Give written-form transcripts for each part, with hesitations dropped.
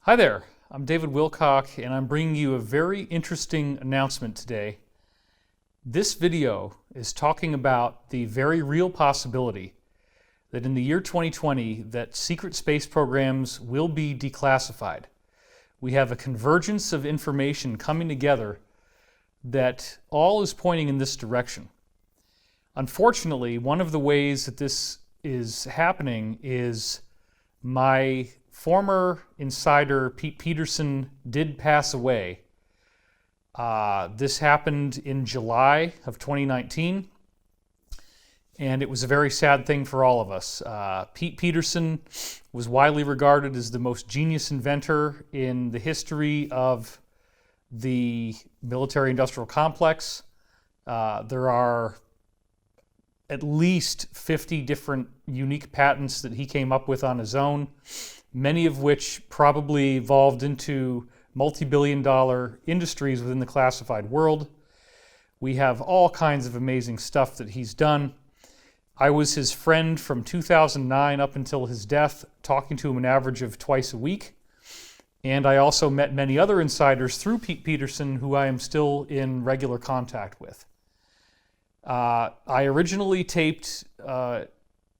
Hi there, I'm David Wilcock, and I'm bringing you a very interesting announcement today. This video is talking about the very real possibility that in the year 2020 that secret space programs will be declassified. We have a convergence of information coming together that all is pointing in this direction. Unfortunately, one of the ways that this is happening is my former insider, Pete Peterson, did pass away. This happened in July of 2019, and it was a very sad thing for all of us. Pete Peterson was widely regarded as the most genius inventor in the history of the military-industrial complex. There are at least 50 different unique patents that he came up with on his own, many of which probably evolved into multi-billion-dollar industries within the classified world. We have all kinds of amazing stuff that he's done. I was his friend from 2009 up until his death, talking to him an average of twice a week. And I also met many other insiders through Pete Peterson who I am still in regular contact with. I originally taped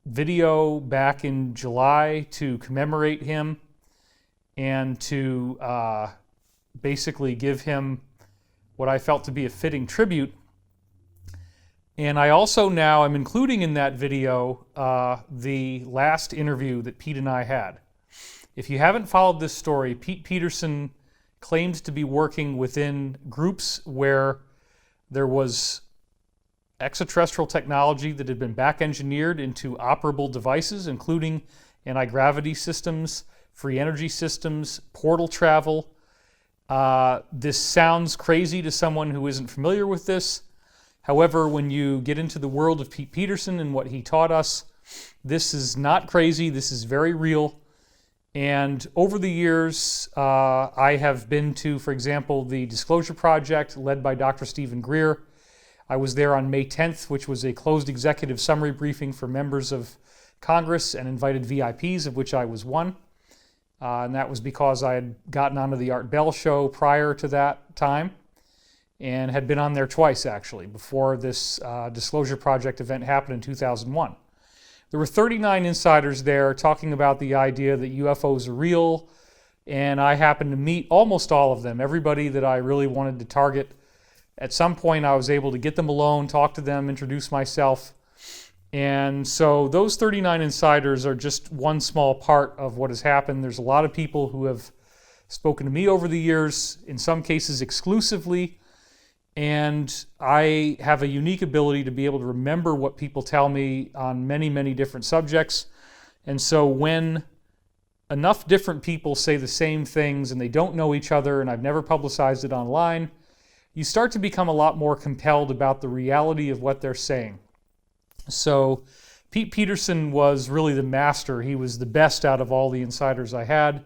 video back in July to commemorate him and to basically give him what I felt to be a fitting tribute. And I also now am including in that video the last interview that Pete and I had. If you haven't followed this story, Pete Peterson claims to be working within groups where there was extraterrestrial technology that had been back-engineered into operable devices, including anti-gravity systems, free energy systems, portal travel. This sounds crazy to someone who isn't familiar with this. However, when you get into the world of Pete Peterson and what he taught us, this is not crazy, this is very real. And over the years, I have been to, for example, the Disclosure Project led by Dr. Stephen Greer. I was there on May 10th, which was a closed executive summary briefing for members of Congress and invited VIPs, of which I was one. And that was because I had gotten onto the Art Bell show prior to that time and had been on there twice, actually, before this Disclosure Project event happened in 2001. There were 39 insiders there talking about the idea that UFOs are real, and I happened to meet almost all of them, everybody that I really wanted to target. At some point, I was able to get them alone, talk to them, introduce myself. And so those 39 insiders are just one small part of what has happened. There's a lot of people who have spoken to me over the years, in some cases exclusively. And I have a unique ability to be able to remember what people tell me on many, many different subjects. And so when enough different people say the same things and they don't know each other, and I've never publicized it online, you start to become a lot more compelled about the reality of what they're saying. So Pete Peterson was really the master. He was the best out of all the insiders I had.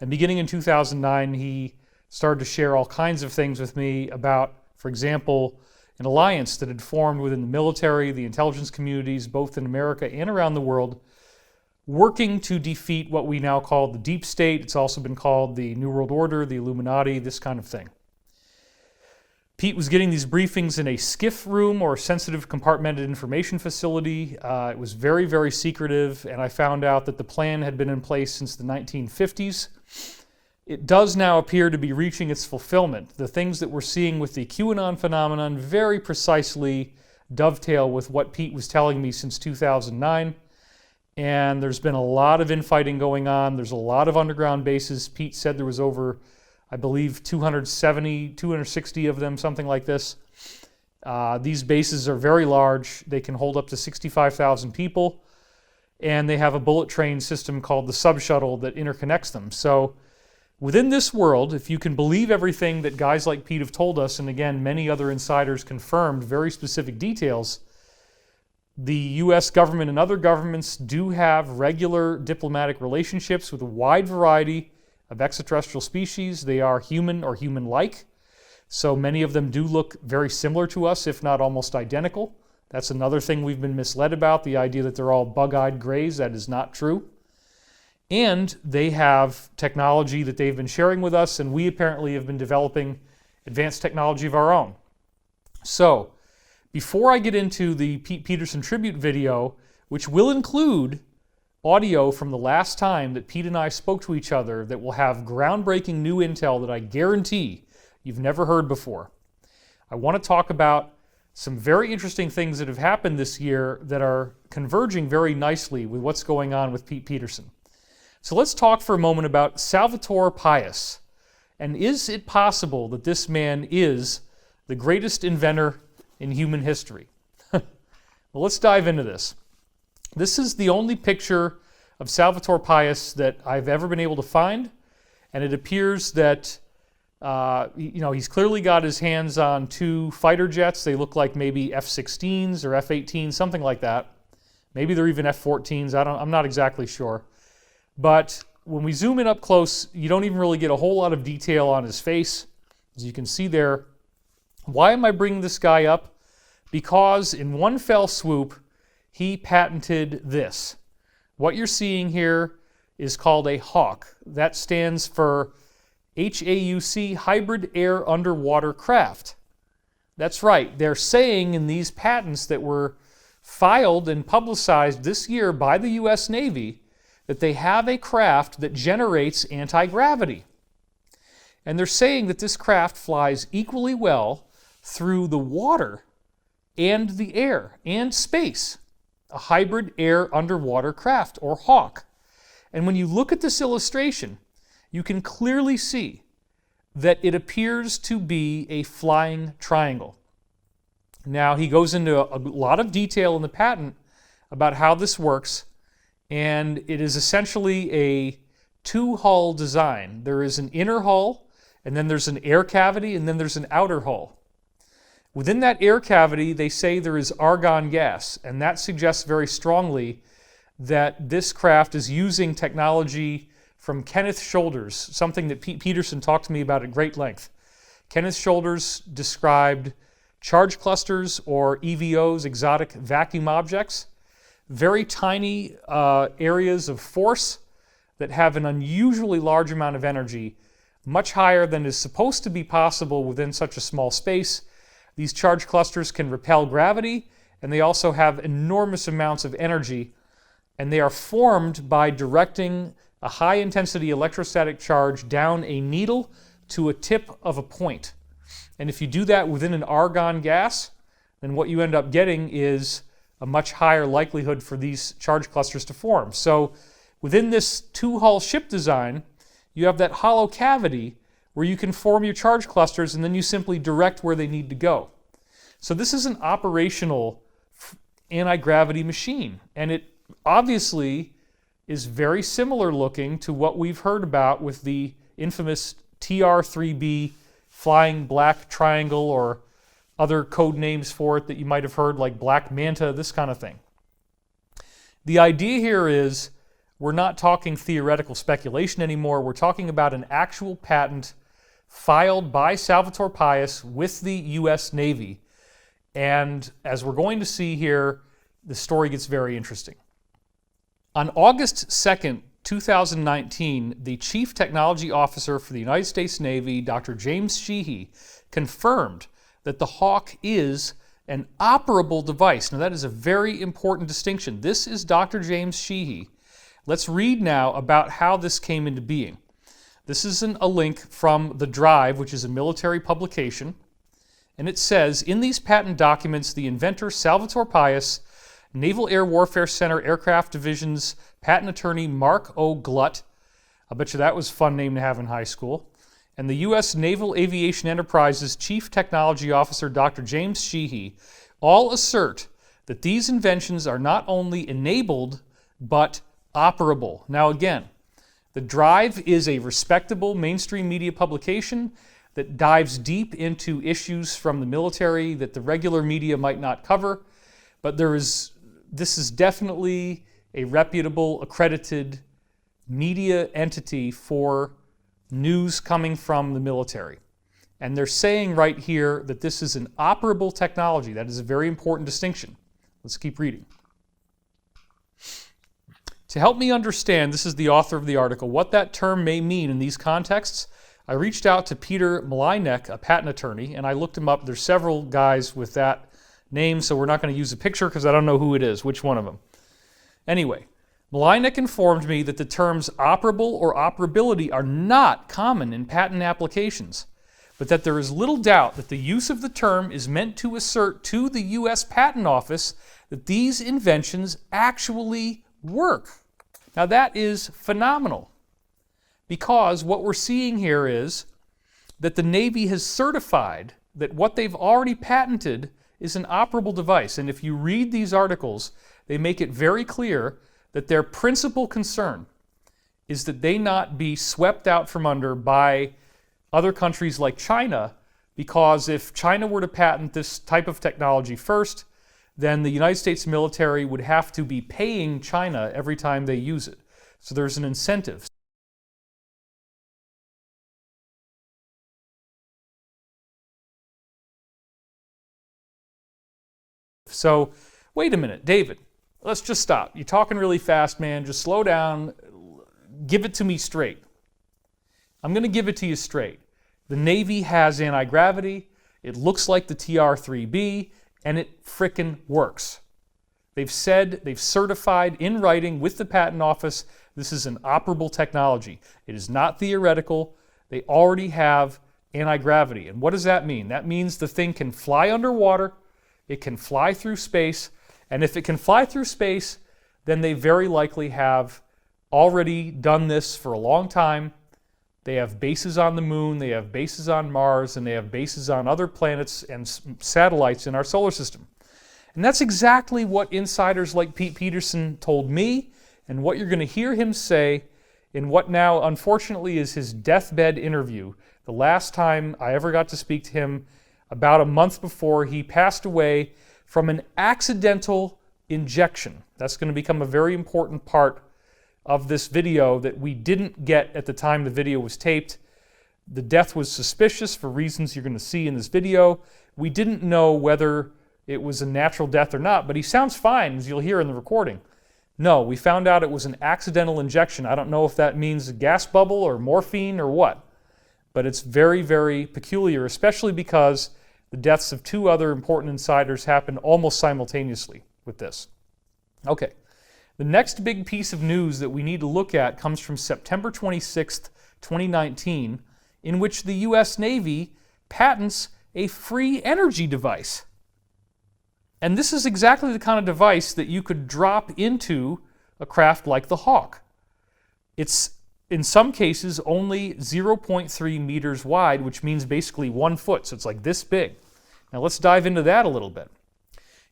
And beginning in 2009, he started to share all kinds of things with me about, for example, an alliance that had formed within the military, the intelligence communities, both in America and around the world, working to defeat what we now call the deep state. It's also been called the New World Order, the Illuminati, this kind of thing. Pete was getting these briefings in a SCIF room, or sensitive compartmented information facility. It was very, very secretive, and I found out that the plan had been in place since the 1950s. It does now appear to be reaching its fulfillment. The things that we're seeing with the QAnon phenomenon very precisely dovetail with what Pete was telling me since 2009. And there's been a lot of infighting going on. There's a lot of underground bases. Pete said there was over, I believe, 270, 260 of them, something like this. These bases are very large. They can hold up to 65,000 people. And they have a bullet train system called the sub-shuttle that interconnects them. So within this world, if you can believe everything that guys like Pete have told us, and again, many other insiders confirmed very specific details, the U.S. government and other governments do have regular diplomatic relationships with a wide variety of extraterrestrial species. They are human or human-like. So many of them do look very similar to us, if not almost identical. That's another thing we've been misled about, the idea that they're all bug-eyed grays. That is not true. And they have technology that they've been sharing with us, and we apparently have been developing advanced technology of our own. So, before I get into the Pete Peterson tribute video, which will include audio from the last time that Pete and I spoke to each other that will have groundbreaking new intel that I guarantee you've never heard before, I want to talk about some very interesting things that have happened this year that are converging very nicely with what's going on with Pete Peterson. So let's talk for a moment about Salvatore Pais. And is it possible that this man is the greatest inventor in human history? Well, let's dive into this. This is the only picture of Salvatore Pais that I've ever been able to find, and it appears that he's clearly got his hands on two fighter jets. They look like maybe F-16s or F-18s, something like that. Maybe they're even F-14s. I'm not exactly sure. But when we zoom in up close, you don't even really get a whole lot of detail on his face, as you can see there. Why am I bringing this guy up? Because in one fell swoop, he patented this. What you're seeing here is called a HAUC. That stands for HAUC, Hybrid Air Underwater Craft. That's right. They're saying in these patents that were filed and publicized this year by the U.S. Navy that they have a craft that generates anti-gravity. And they're saying that this craft flies equally well through the water and the air and space. A hybrid air underwater craft, or HAUC. And when you look at this illustration, you can clearly see that it appears to be a flying triangle. Now, he goes into a lot of detail in the patent about how this works, and it is essentially a two-hull design. There is an inner hull, and then there's an air cavity, and then there's an outer hull. Within that air cavity, they say there is argon gas, and that suggests very strongly that this craft is using technology from Kenneth Shoulders, something that Pete Peterson talked to me about at great length. Kenneth Shoulders described charge clusters, or EVOs, exotic vacuum objects, very tiny areas of force that have an unusually large amount of energy, much higher than is supposed to be possible within such a small space. These charge clusters can repel gravity, and they also have enormous amounts of energy, and they are formed by directing a high-intensity electrostatic charge down a needle to a tip of a point. And if you do that within an argon gas, then what you end up getting is a much higher likelihood for these charge clusters to form. So within this two-hull ship design, you have that hollow cavity where you can form your charge clusters, and then you simply direct where they need to go. So this is an operational anti-gravity machine, and it obviously is very similar looking to what we've heard about with the infamous TR-3B flying black triangle, or other code names for it that you might have heard, like Black Manta, this kind of thing. The idea here is we're not talking theoretical speculation anymore. We're talking about an actual patent filed by Salvatore Pais with the U.S. Navy. And as we're going to see here, the story gets very interesting. On August 2nd, 2019, the Chief Technology Officer for the United States Navy, Dr. James Sheehy, confirmed that the HAUC is an operable device. Now, that is a very important distinction. This is Dr. James Sheehy. Let's read now about how this came into being. This is a link from The Drive, which is a military publication, and it says, in these patent documents, the inventor Salvatore Pais, Naval Air Warfare Center Aircraft Division's patent attorney Mark O. Glutt, I bet you that was a fun name to have in high school, and the U.S. Naval Aviation Enterprises Chief Technology Officer Dr. James Sheehy all assert that these inventions are not only enabled, but operable. Now again, The Drive is a respectable mainstream media publication that dives deep into issues from the military that the regular media might not cover, but this is definitely a reputable, accredited media entity for news coming from the military. And they're saying right here that this is an operable technology. That is a very important distinction. Let's keep reading. To help me understand, this is the author of the article, what that term may mean in these contexts, I reached out to Peter Malinek, a patent attorney, and I looked him up. There's several guys with that name, so we're not going to use a picture because I don't know who it is, which one of them. Anyway, Malinek informed me that the terms operable or operability are not common in patent applications, but that there is little doubt that the use of the term is meant to assert to the U.S. Patent Office that these inventions actually work. Now that is phenomenal, because what we're seeing here is that the Navy has certified that what they've already patented is an operable device. And if you read these articles, they make it very clear that their principal concern is that they not be swept out from under by other countries like China, because if China were to patent this type of technology first, then the United States military would have to be paying China every time they use it. So there's an incentive. So, wait a minute, David, let's just stop. You're talking really fast, man. Just slow down. Give it to me straight. I'm going to give it to you straight. The Navy has anti-gravity. It looks like the TR-3B, and it frickin' works. They've said, they've certified in writing with the Patent Office, this is an operable technology. It is not theoretical. They already have anti-gravity. And what does that mean? That means the thing can fly underwater. It can fly through space, and if it can fly through space, then they very likely have already done this for a long time. They have bases on the moon, they have bases on Mars, and they have bases on other planets and satellites in our solar system. And that's exactly what insiders like Pete Peterson told me, and what you're going to hear him say in what now unfortunately is his deathbed interview. The last time I ever got to speak to him, about a month before he passed away from an accidental injection. That's going to become a very important part of this video that we didn't get at the time the video was taped. The death was suspicious for reasons you're going to see in this video. We didn't know whether it was a natural death or not, but he sounds fine, as you'll hear in the recording. No, we found out it was an accidental injection. I don't know if that means a gas bubble or morphine or what, but it's very, very peculiar, especially because the deaths of two other important insiders happened almost simultaneously with this. Okay, the next big piece of news that we need to look at comes from September 26th, 2019, in which the U.S. Navy patents a free energy device. And this is exactly the kind of device that you could drop into a craft like the Hawk. It's in some cases only 0.3 meters wide, which means basically 1 foot, so it's like this big. Now let's dive into that a little bit.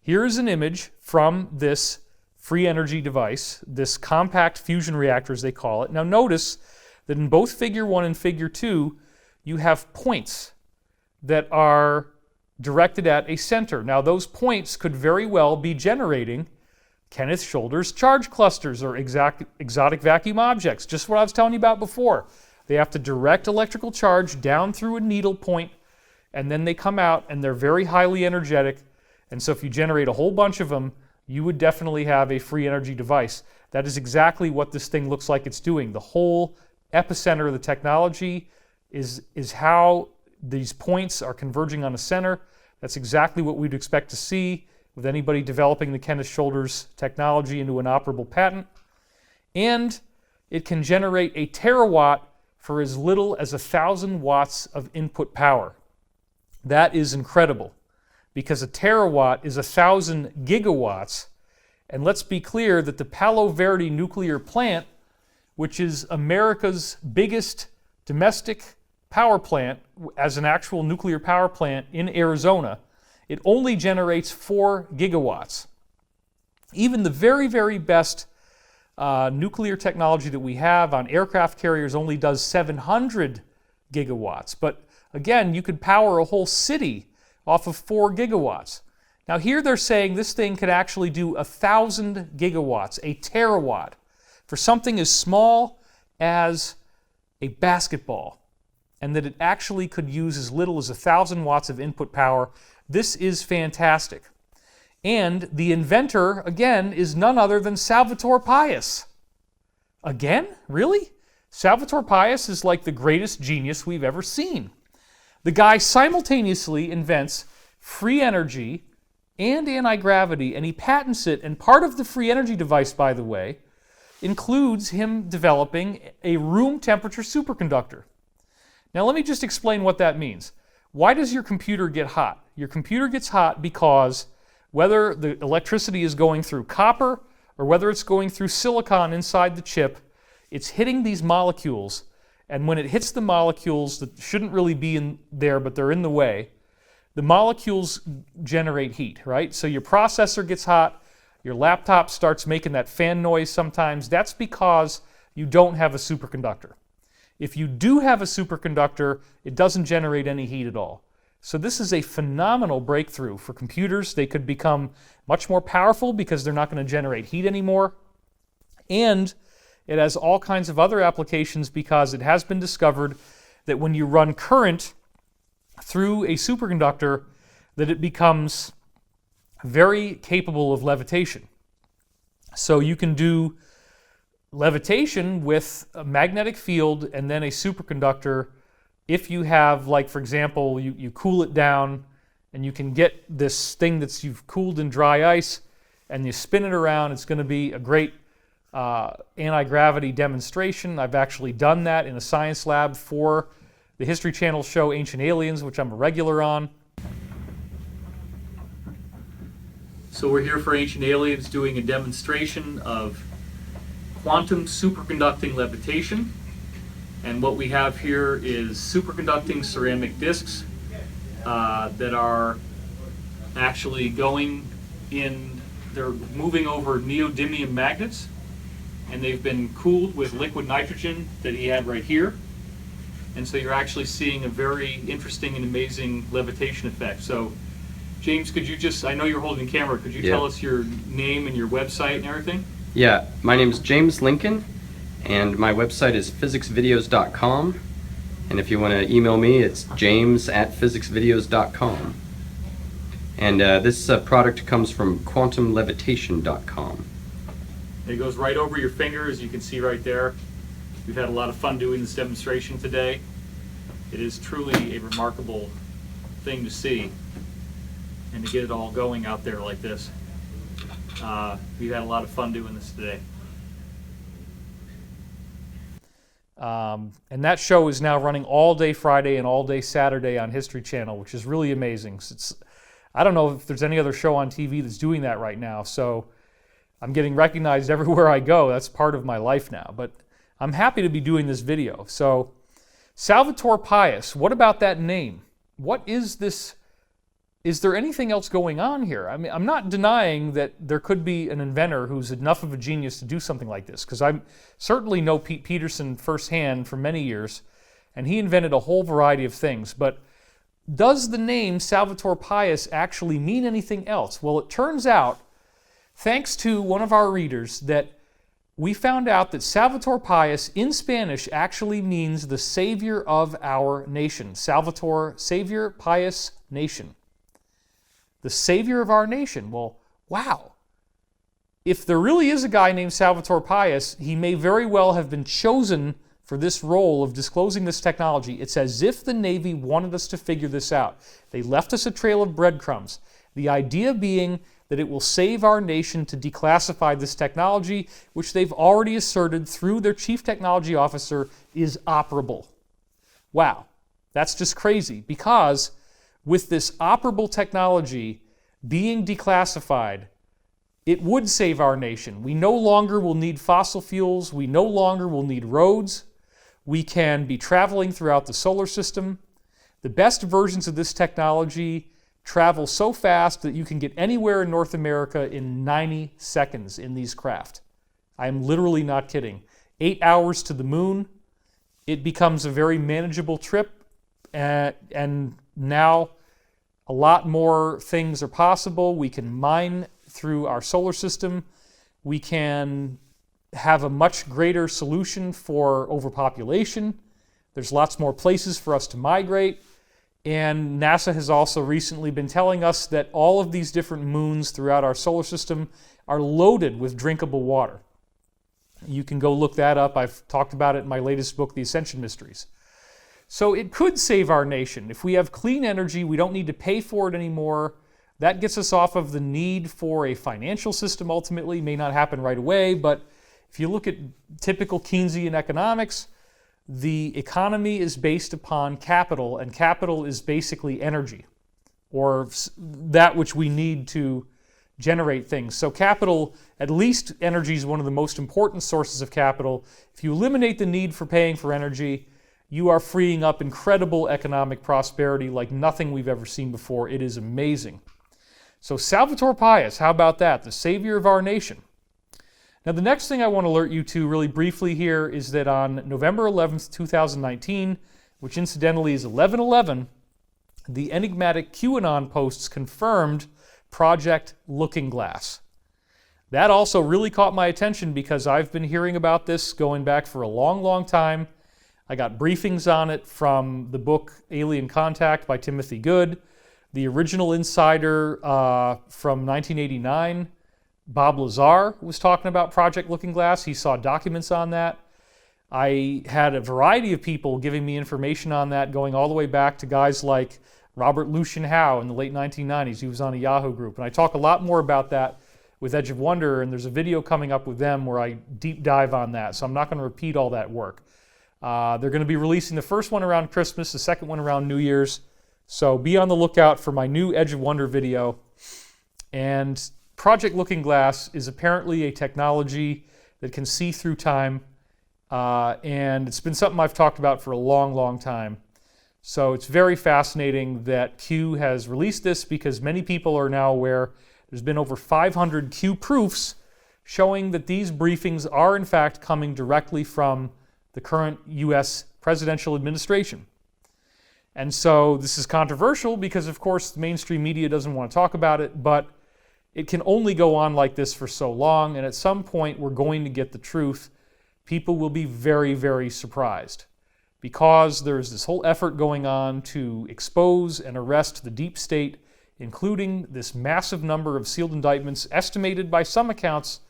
Here's an image from this free energy device, this compact fusion reactor as they call it. Now notice that in both figure 1 and figure 2, you have points that are directed at a center. Now those points could very well be generating Kenneth Shoulders charge clusters or exotic vacuum objects, just what I was telling you about before. They have to direct electrical charge down through a needle point, and then they come out and they're very highly energetic. And so if you generate a whole bunch of them, you would definitely have a free energy device. That is exactly what this thing looks like it's doing. The whole epicenter of the technology is how these points are converging on a center. That's exactly what we'd expect to see with anybody developing the Kenneth Shoulders technology into an operable patent. And it can generate a terawatt for as little as 1,000 watts of input power. That is incredible, because a terawatt is 1,000 gigawatts. And let's be clear that the Palo Verde nuclear plant, which is America's biggest domestic power plant as an actual nuclear power plant in Arizona, it only generates 4 gigawatts. Even the very, very best nuclear technology that we have on aircraft carriers only does 700 gigawatts. But again, you could power a whole city off of 4 gigawatts. Now here they're saying this thing could actually do 1,000 gigawatts, a terawatt, for something as small as a basketball, and that it actually could use as little as 1,000 watts of input power. This is fantastic. And the inventor, again, is none other than Salvatore Pais. Again? Really? Salvatore Pais is like the greatest genius we've ever seen. The guy simultaneously invents free energy and anti-gravity, and he patents it. And part of the free energy device, by the way, includes him developing a room temperature superconductor. Now let me just explain what that means. Why does your computer get hot? Your computer gets hot because whether the electricity is going through copper or whether it's going through silicon inside the chip, it's hitting these molecules, and when it hits the molecules that shouldn't really be in there but they're in the way, the molecules generate heat, right? So your processor gets hot, your laptop starts making that fan noise sometimes. That's because you don't have a superconductor. If you do have a superconductor, it doesn't generate any heat at all. So this is a phenomenal breakthrough for computers. They could become much more powerful because they're not going to generate heat anymore. And it has all kinds of other applications because it has been discovered that when you run current through a superconductor, that it becomes very capable of levitation. So you can do levitation with a magnetic field and then a superconductor if you have, like, for example, you cool it down and you can get this thing that you've cooled in dry ice and you spin it around. It's going to be a great anti-gravity demonstration. I've actually done that in a science lab for the History Channel show Ancient Aliens, which I'm a regular on. So we're here for Ancient Aliens doing a demonstration of quantum superconducting levitation. And what we have here is superconducting ceramic discs that are actually going in, they're moving over neodymium magnets, and they've been cooled with liquid nitrogen that he had right here. And so you're actually seeing a very interesting and amazing levitation effect. So James, could you just, I know you're holding the camera, could you tell us your name and your website and everything? Yeah, my name is James Lincoln, and my website is physicsvideos.com. And if you want to email me, it's james@physicsvideos.com. And this product comes from quantumlevitation.com. It goes right over your finger, as you can see right there. We've had a lot of fun doing this demonstration today. It is truly a remarkable thing to see and to get it all going out there like this. We've had a lot of fun doing this today. And that show is now running all day Friday and all day Saturday on History Channel, which is really amazing. I don't know if there's any other show on TV that's doing that right now, so I'm getting recognized everywhere I go. That's part of my life now, but I'm happy to be doing this video. So, Salvatore Pais, what about that name? What is this? Is there anything else going on here? I mean, I'm not denying that there could be an inventor who's enough of a genius to do something like this, because I certainly know Pete Peterson firsthand for many years, and he invented a whole variety of things. But does the name Salvatore Pais actually mean anything else? Well, it turns out, thanks to one of our readers, that we found out that Salvatore Pais in Spanish actually means the savior of our nation. Salvatore, savior, Pais, nation. The savior of our nation. Well, wow. If there really is a guy named Salvatore Pais, he may very well have been chosen for this role of disclosing this technology. It's as if the Navy wanted us to figure this out. They left us a trail of breadcrumbs. The idea being that it will save our nation to declassify this technology, which they've already asserted through their chief technology officer is operable. Wow, that's just crazy, because with this operable technology being declassified, it would save our nation. We no longer will need fossil fuels. We no longer will need roads. We can be traveling throughout the solar system. The best versions of this technology travel so fast that you can get anywhere in North America in 90 seconds in these craft. I am literally not kidding. 8 hours to the moon. It becomes a very manageable trip, and now a lot more things are possible. We can mine through our solar system. We can have a much greater solution for overpopulation. There's lots more places for us to migrate. And NASA has also recently been telling us that all of these different moons throughout our solar system are loaded with drinkable water. You can go look that up. I've talked about it in my latest book, The Ascension Mysteries. So it could save our nation. If we have clean energy, we don't need to pay for it anymore. That gets us off of the need for a financial system ultimately. It may not happen right away, but if you look at typical Keynesian economics, the economy is based upon capital, and capital is basically energy, or that which we need to generate things. So capital, at least energy, is one of the most important sources of capital. If you eliminate the need for paying for energy, you are freeing up incredible economic prosperity like nothing we've ever seen before. It is amazing. So Salvator Pius, how about that? The savior of our nation. Now the next thing I want to alert you to really briefly here is that on November 11th, 2019, which incidentally is 11/11, the enigmatic QAnon posts confirmed Project Looking Glass. That also really caught my attention because I've been hearing about this going back for a long, long time. I got briefings on it from the book Alien Contact by Timothy Good, the original insider from 1989, Bob Lazar, was talking about Project Looking Glass. He saw documents on that. I had a variety of people giving me information on that, going all the way back to guys like Robert Lucian Howe in the late 1990s. He was on a Yahoo group. And I talk a lot more about that with Edge of Wonder, and there's a video coming up with them where I deep dive on that. So I'm not going to repeat all that work. They're going to be releasing the first one around Christmas, the second one around New Year's. So be on the lookout for my new Edge of Wonder video. And Project Looking Glass is apparently a technology that can see through time. And it's been something I've talked about for a long, long time. So it's very fascinating that Q has released this because many people are now aware. There's been over 500 Q proofs showing that these briefings are in fact coming directly from the current U.S. presidential administration. And so this is controversial because, of course, the mainstream media doesn't want to talk about it, but it can only go on like this for so long, and at some point we're going to get the truth. People will be very, very surprised because there's this whole effort going on to expose and arrest the deep state, including this massive number of sealed indictments, estimated by some accounts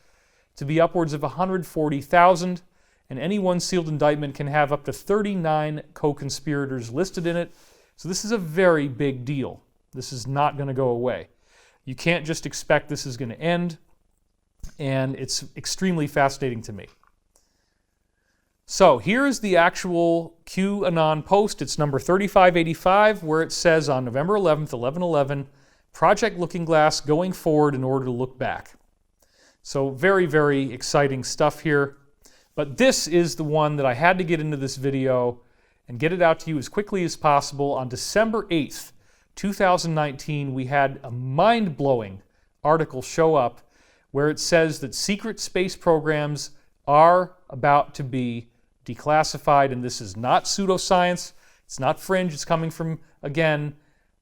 to be upwards of 140,000. And any one sealed indictment can have up to 39 co-conspirators listed in it. So this is a very big deal. This is not going to go away. You can't just expect this is going to end, and it's extremely fascinating to me. So here's the actual QAnon post. It's number 3585, where it says on November 11th, 11/11, Project Looking Glass going forward in order to look back. So very, very exciting stuff here. But this is the one that I had to get into this video and get it out to you as quickly as possible. On December 8th, 2019, we had a mind-blowing article show up where it says that secret space programs are about to be declassified, and this is not pseudoscience, it's not fringe, it's coming from, again,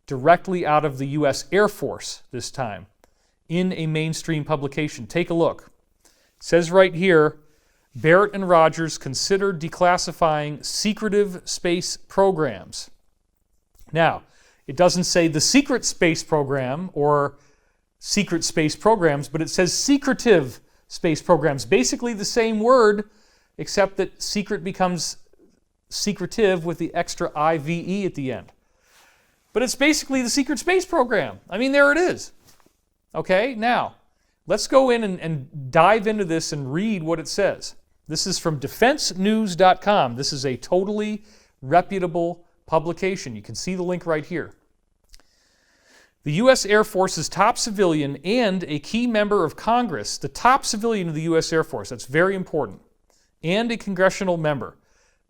directly out of the U.S. Air Force this time, in a mainstream publication. Take a look. It says right here, Barrett and Rogers consider declassifying secretive space programs. Now, it doesn't say the secret space program or secret space programs, but it says secretive space programs. Basically the same word, except that secret becomes secretive with the extra IVE at the end. But it's basically the secret space program. I mean, there it is. Okay, now, let's go in and dive into this and read what it says. This is from defensenews.com. This is a totally reputable publication. You can see the link right here. The U.S. Air Force's top civilian and a key member of Congress, the top civilian of the U.S. Air Force, that's very important, and a congressional member,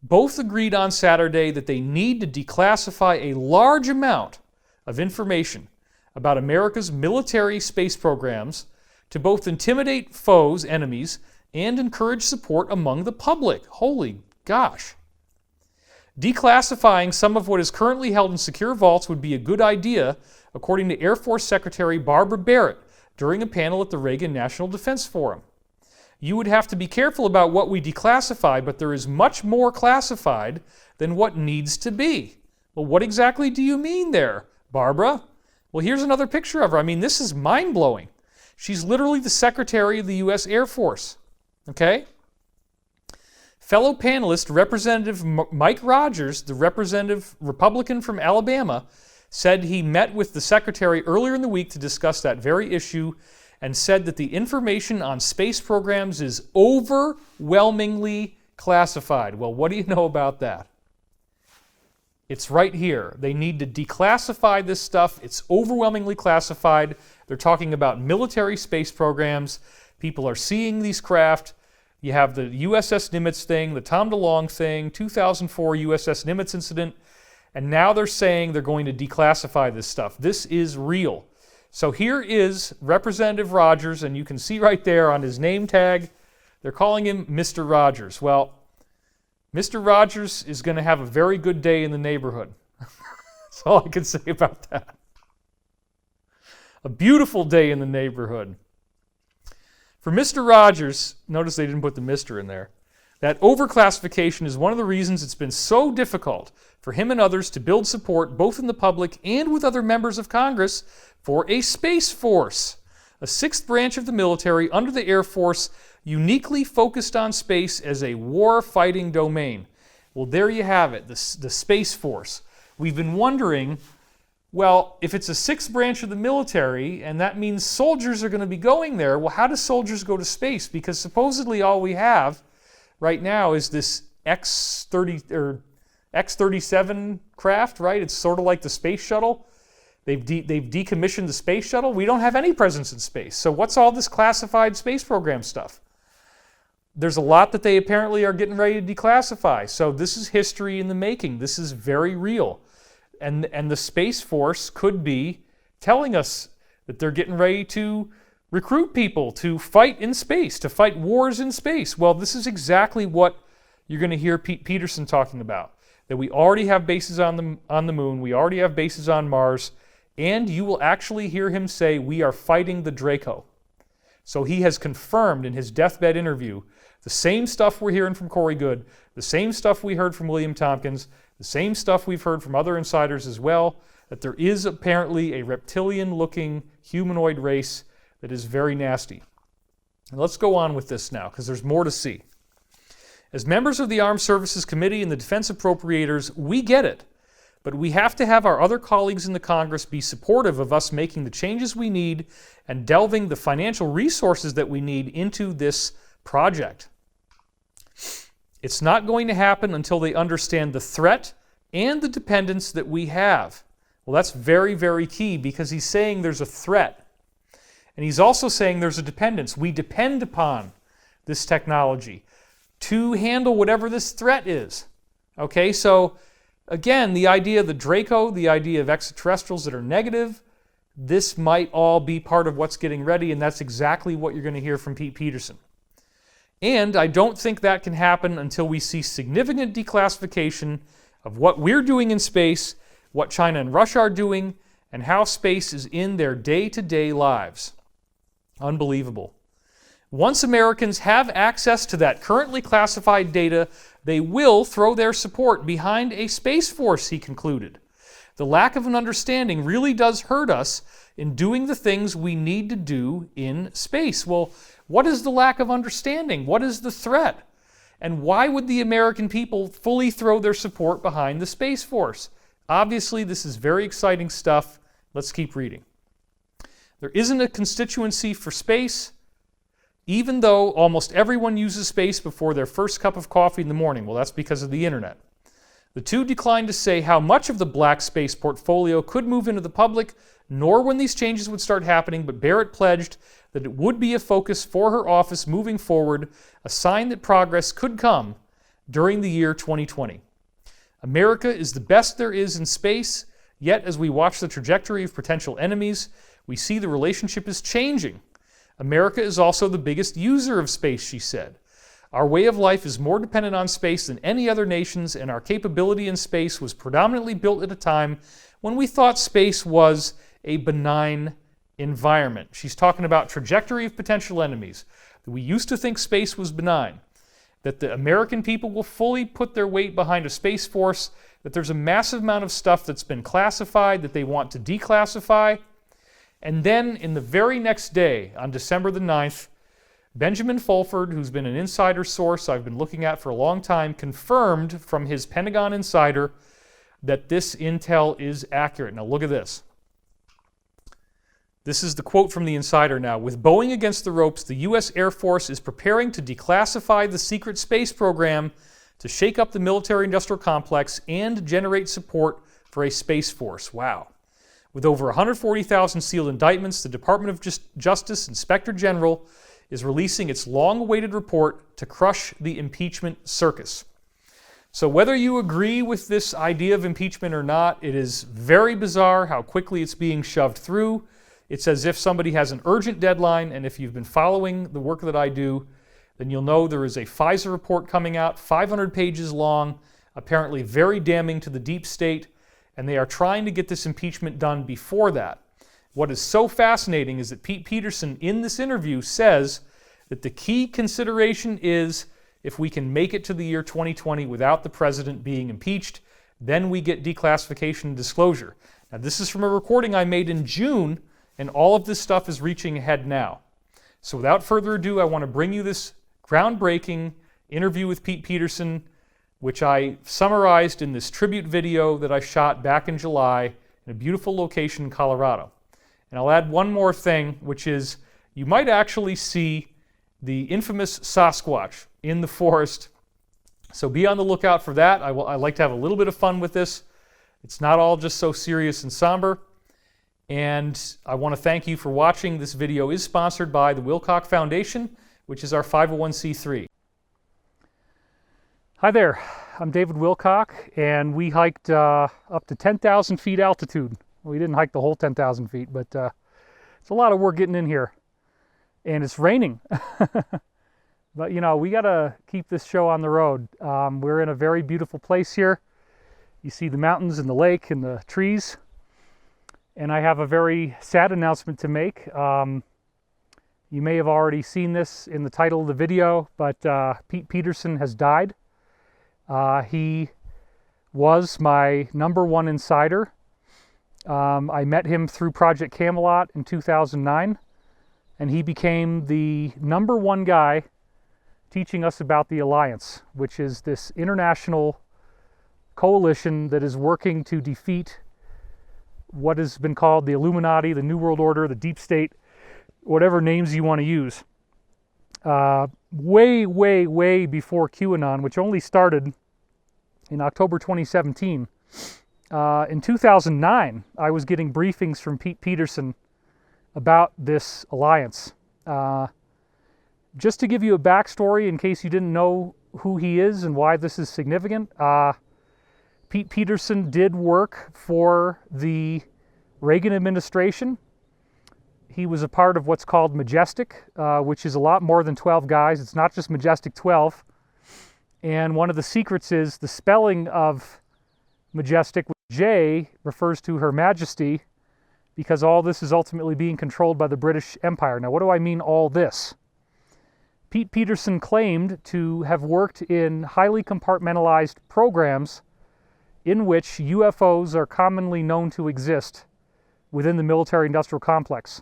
both agreed on Saturday that they need to declassify a large amount of information about America's military space programs to both intimidate foes, enemies, and encourage support among the public. Holy gosh. Declassifying some of what is currently held in secure vaults would be a good idea, according to Air Force Secretary Barbara Barrett during a panel at the Reagan National Defense Forum. You would have to be careful about what we declassify, but there is much more classified than what needs to be. Well, what exactly do you mean there, Barbara? Well, here's another picture of her. I mean, this is mind-blowing. She's literally the Secretary of the U.S. Air Force. Okay? Fellow panelist Representative Mike Rogers, the representative Republican from Alabama, said he met with the secretary earlier in the week to discuss that very issue and said that the information on space programs is overwhelmingly classified. Well, what do you know about that? It's right here. They need to declassify this stuff. It's overwhelmingly classified. They're talking about military space programs. People are seeing these craft. You have the USS Nimitz thing, the Tom DeLonge thing, 2004 USS Nimitz incident, and now they're saying they're going to declassify this stuff. This is real. So here is Representative Rogers, and you can see right there on his name tag, they're calling him Mr. Rogers. Well, Mr. Rogers is going to have a very good day in the neighborhood. That's all I can say about that. A beautiful day in the neighborhood. For Mr. Rogers, notice they didn't put the Mr. in there, that overclassification is one of the reasons it's been so difficult for him and others to build support both in the public and with other members of Congress for a Space Force, a sixth branch of the military under the Air Force uniquely focused on space as a war-fighting domain. Well, there you have it, the Space Force. We've been wondering, well, if it's a sixth branch of the military, and that means soldiers are going to be going there, well, how do soldiers go to space? Because supposedly all we have right now is this X-30 or X-37 craft, right? It's sort of like the space shuttle. They've decommissioned the space shuttle. We don't have any presence in space. So what's all this classified space program stuff? There's a lot that they apparently are getting ready to declassify. So this is history in the making. This is very real. And the Space Force could be telling us that they're getting ready to recruit people to fight in space, to fight wars in space. Well, this is exactly what you're going to hear Pete Peterson talking about, that we already have bases on the moon, we already have bases on Mars, and you will actually hear him say, we are fighting the Draco. So he has confirmed in his deathbed interview the same stuff we're hearing from Corey Goode, the same stuff we heard from William Tompkins, the same stuff we've heard from other insiders as well, that there is apparently a reptilian-looking humanoid race that is very nasty. And let's go on with this now, because there's more to see. As members of the Armed Services Committee and the Defense Appropriators, we get it, but we have to have our other colleagues in the Congress be supportive of us making the changes we need and delving the financial resources that we need into this project. It's not going to happen until they understand the threat and the dependence that we have. Well, that's very, very key, because he's saying there's a threat. And he's also saying there's a dependence. We depend upon this technology to handle whatever this threat is. Okay, so again, the idea of the Draco, the idea of extraterrestrials that are negative, this might all be part of what's getting ready, and that's exactly what you're going to hear from Pete Peterson. And I don't think that can happen until we see significant declassification of what we're doing in space, what China and Russia are doing, and how space is in their day-to-day lives. Unbelievable. Once Americans have access to that currently classified data, they will throw their support behind a Space Force, he concluded. The lack of an understanding really does hurt us in doing the things we need to do in space. Well, what is the lack of understanding? What is the threat? And why would the American people fully throw their support behind the Space Force? Obviously, this is very exciting stuff. Let's keep reading. There isn't a constituency for space, even though almost everyone uses space before their first cup of coffee in the morning. Well, that's because of the internet. The two declined to say how much of the black space portfolio could move into the public, nor when these changes would start happening, but Barrett pledged that it would be a focus for her office moving forward, a sign that progress could come during the year 2020. America is the best there is in space, yet as we watch the trajectory of potential enemies, we see the relationship is changing. America is also the biggest user of space, she said. Our way of life is more dependent on space than any other nation's, and our capability in space was predominantly built at a time when we thought space was a benign environment. She's talking about trajectory of potential enemies. We used to think space was benign, that the American people will fully put their weight behind a Space Force, that there's a massive amount of stuff that's been classified that they want to declassify. And then in the very next day, on December the 9th, Benjamin Fulford, who's been an insider source I've been looking at for a long time, confirmed from his Pentagon insider that this intel is accurate. Now look at this. This is the quote from the insider now. With Boeing against the ropes, the U.S. Air Force is preparing to declassify the secret space program to shake up the military-industrial complex and generate support for a space force. Wow. With over 140,000 sealed indictments, the Department of Justice Inspector General is releasing its long-awaited report to crush the impeachment circus. So whether you agree with this idea of impeachment or not, it is very bizarre how quickly it's being shoved through. It's as if somebody has an urgent deadline, and if you've been following the work that I do, then you'll know there is a FISA report coming out, 500 pages long, apparently very damning to the deep state, and they are trying to get this impeachment done before that. What is so fascinating is that Pete Peterson in this interview says that the key consideration is if we can make it to the year 2020 without the president being impeached, then we get declassification and disclosure. Now this is from a recording I made in June, and all of this stuff is reaching ahead now. So without further ado, I want to bring you this groundbreaking interview with Pete Peterson, which I summarized in this tribute video that I shot back in July in a beautiful location in Colorado. And I'll add one more thing, which is you might actually see the infamous Sasquatch in the forest. So be on the lookout for that. I like to have a little bit of fun with this. It's not all just so serious and somber. And I want to thank you for watching. This video is sponsored by the Wilcock Foundation, which is our 501c3. Hi there, I'm David Wilcock, and we hiked up to 10,000 feet altitude. We didn't hike the whole 10,000 feet, but it's a lot of work getting in here. And it's raining. But you know, we got to keep this show on the road. We're in a very beautiful place here. You see the mountains and the lake and the trees. And I have a very sad announcement to make. You may have already seen this in the title of the video, but Pete Peterson has died. He was my #1 insider. I met him through Project Camelot in 2009, and he became the #1 guy teaching us about the Alliance, which is this international coalition that is working to defeat what has been called the Illuminati, the New World Order, the Deep State, whatever names you want to use. Way, way, way before QAnon, which only started in October 2017. In 2009, I was getting briefings from Pete Peterson about this alliance. Just to give you a backstory, in case you didn't know who he is and why this is significant, Pete Peterson did work for the Reagan administration. He was a part of what's called Majestic, which is a lot more than 12 guys. It's not just Majestic 12. And one of the secrets is the spelling of Majestic with J refers to Her Majesty, because all this is ultimately being controlled by the British Empire. Now, what do I mean all this? Pete Peterson claimed to have worked in highly compartmentalized programs in which UFOs are commonly known to exist within the military-industrial complex.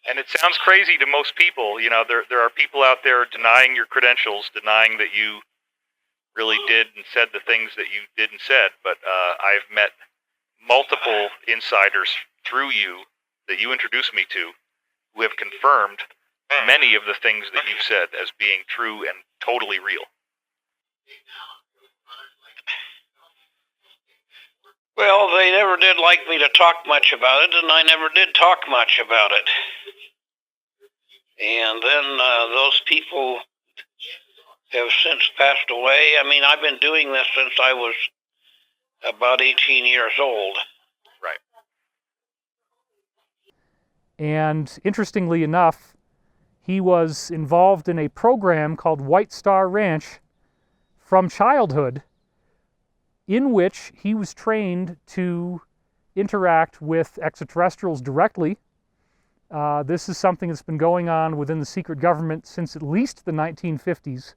And it sounds crazy to most people. You know, there are people out there denying your credentials, denying that you really did and said the things that you did and said. But I've met multiple insiders through you that you introduced me to who have confirmed many of the things that you've said as being true and totally real. Well, they never did like me to talk much about it, and I never did talk much about it. And then those people have since passed away. I mean, I've been doing this since I was about 18 years old. Right. And interestingly enough, he was involved in a program called White Star Ranch from childhood, in which he was trained to interact with extraterrestrials directly. This is something that's been going on within the secret government since at least the 1950s.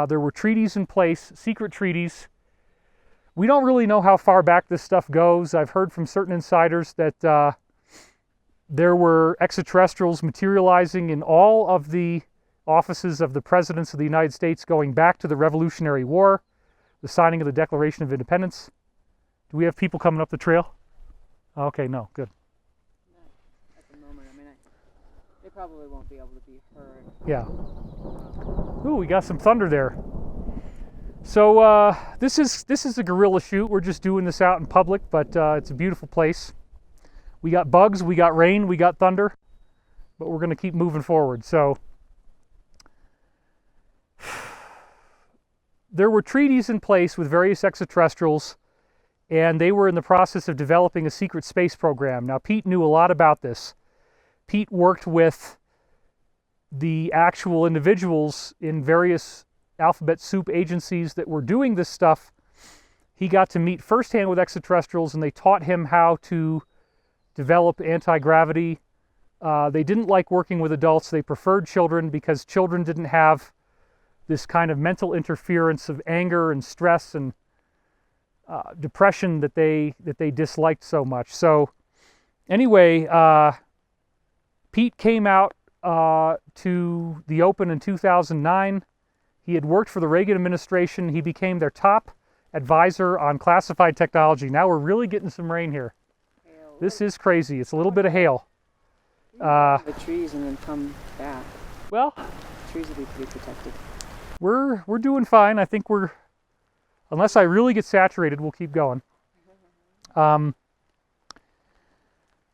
There were treaties in place, secret treaties. We don't really know how far back this stuff goes. I've heard from certain insiders that There were extraterrestrials materializing in all of the offices of the presidents of the United States going back to the Revolutionary War, the signing of the Declaration of Independence. Do we have people coming up the trail? Okay, no, good. Not at the moment. I mean, they probably won't be able to be heard. Yeah. Ooh, we got some thunder there. So this is a guerrilla shoot. We're just doing this out in public, but it's a beautiful place. We got bugs, we got rain, we got thunder, but we're going to keep moving forward. So there were treaties in place with various extraterrestrials, and they were in the process of developing a secret space program. Now, Pete knew a lot about this. Pete worked with the actual individuals in various alphabet soup agencies that were doing this stuff. He got to meet firsthand with extraterrestrials, and they taught him how to develop anti-gravity. They didn't like working with adults. They preferred children because children didn't have this kind of mental interference of anger and stress and depression that they disliked so much. So anyway, Pete came out to the open in 2009. He had worked for the Reagan administration. He became their top advisor on classified technology. Now we're really getting some rain here. This is crazy. It's a little bit of hail. The trees and then come back. Well, The trees will be pretty protected. we're doing fine. I think unless I really get saturated, we'll keep going.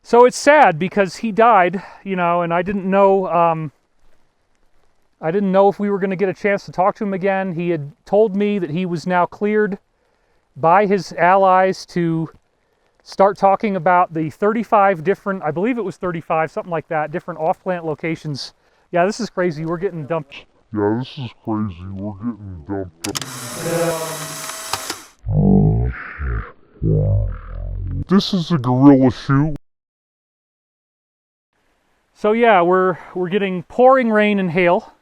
So it's sad because he died, you know, and I didn't know if we were going to get a chance to talk to him again. He had told me that he was now cleared by his allies to start talking about the 35 different, I believe it was 35, something like that, different off-planet locations. Yeah, this is crazy. We're getting dumped. This is a guerrilla shoot. So yeah, we're getting pouring rain and hail.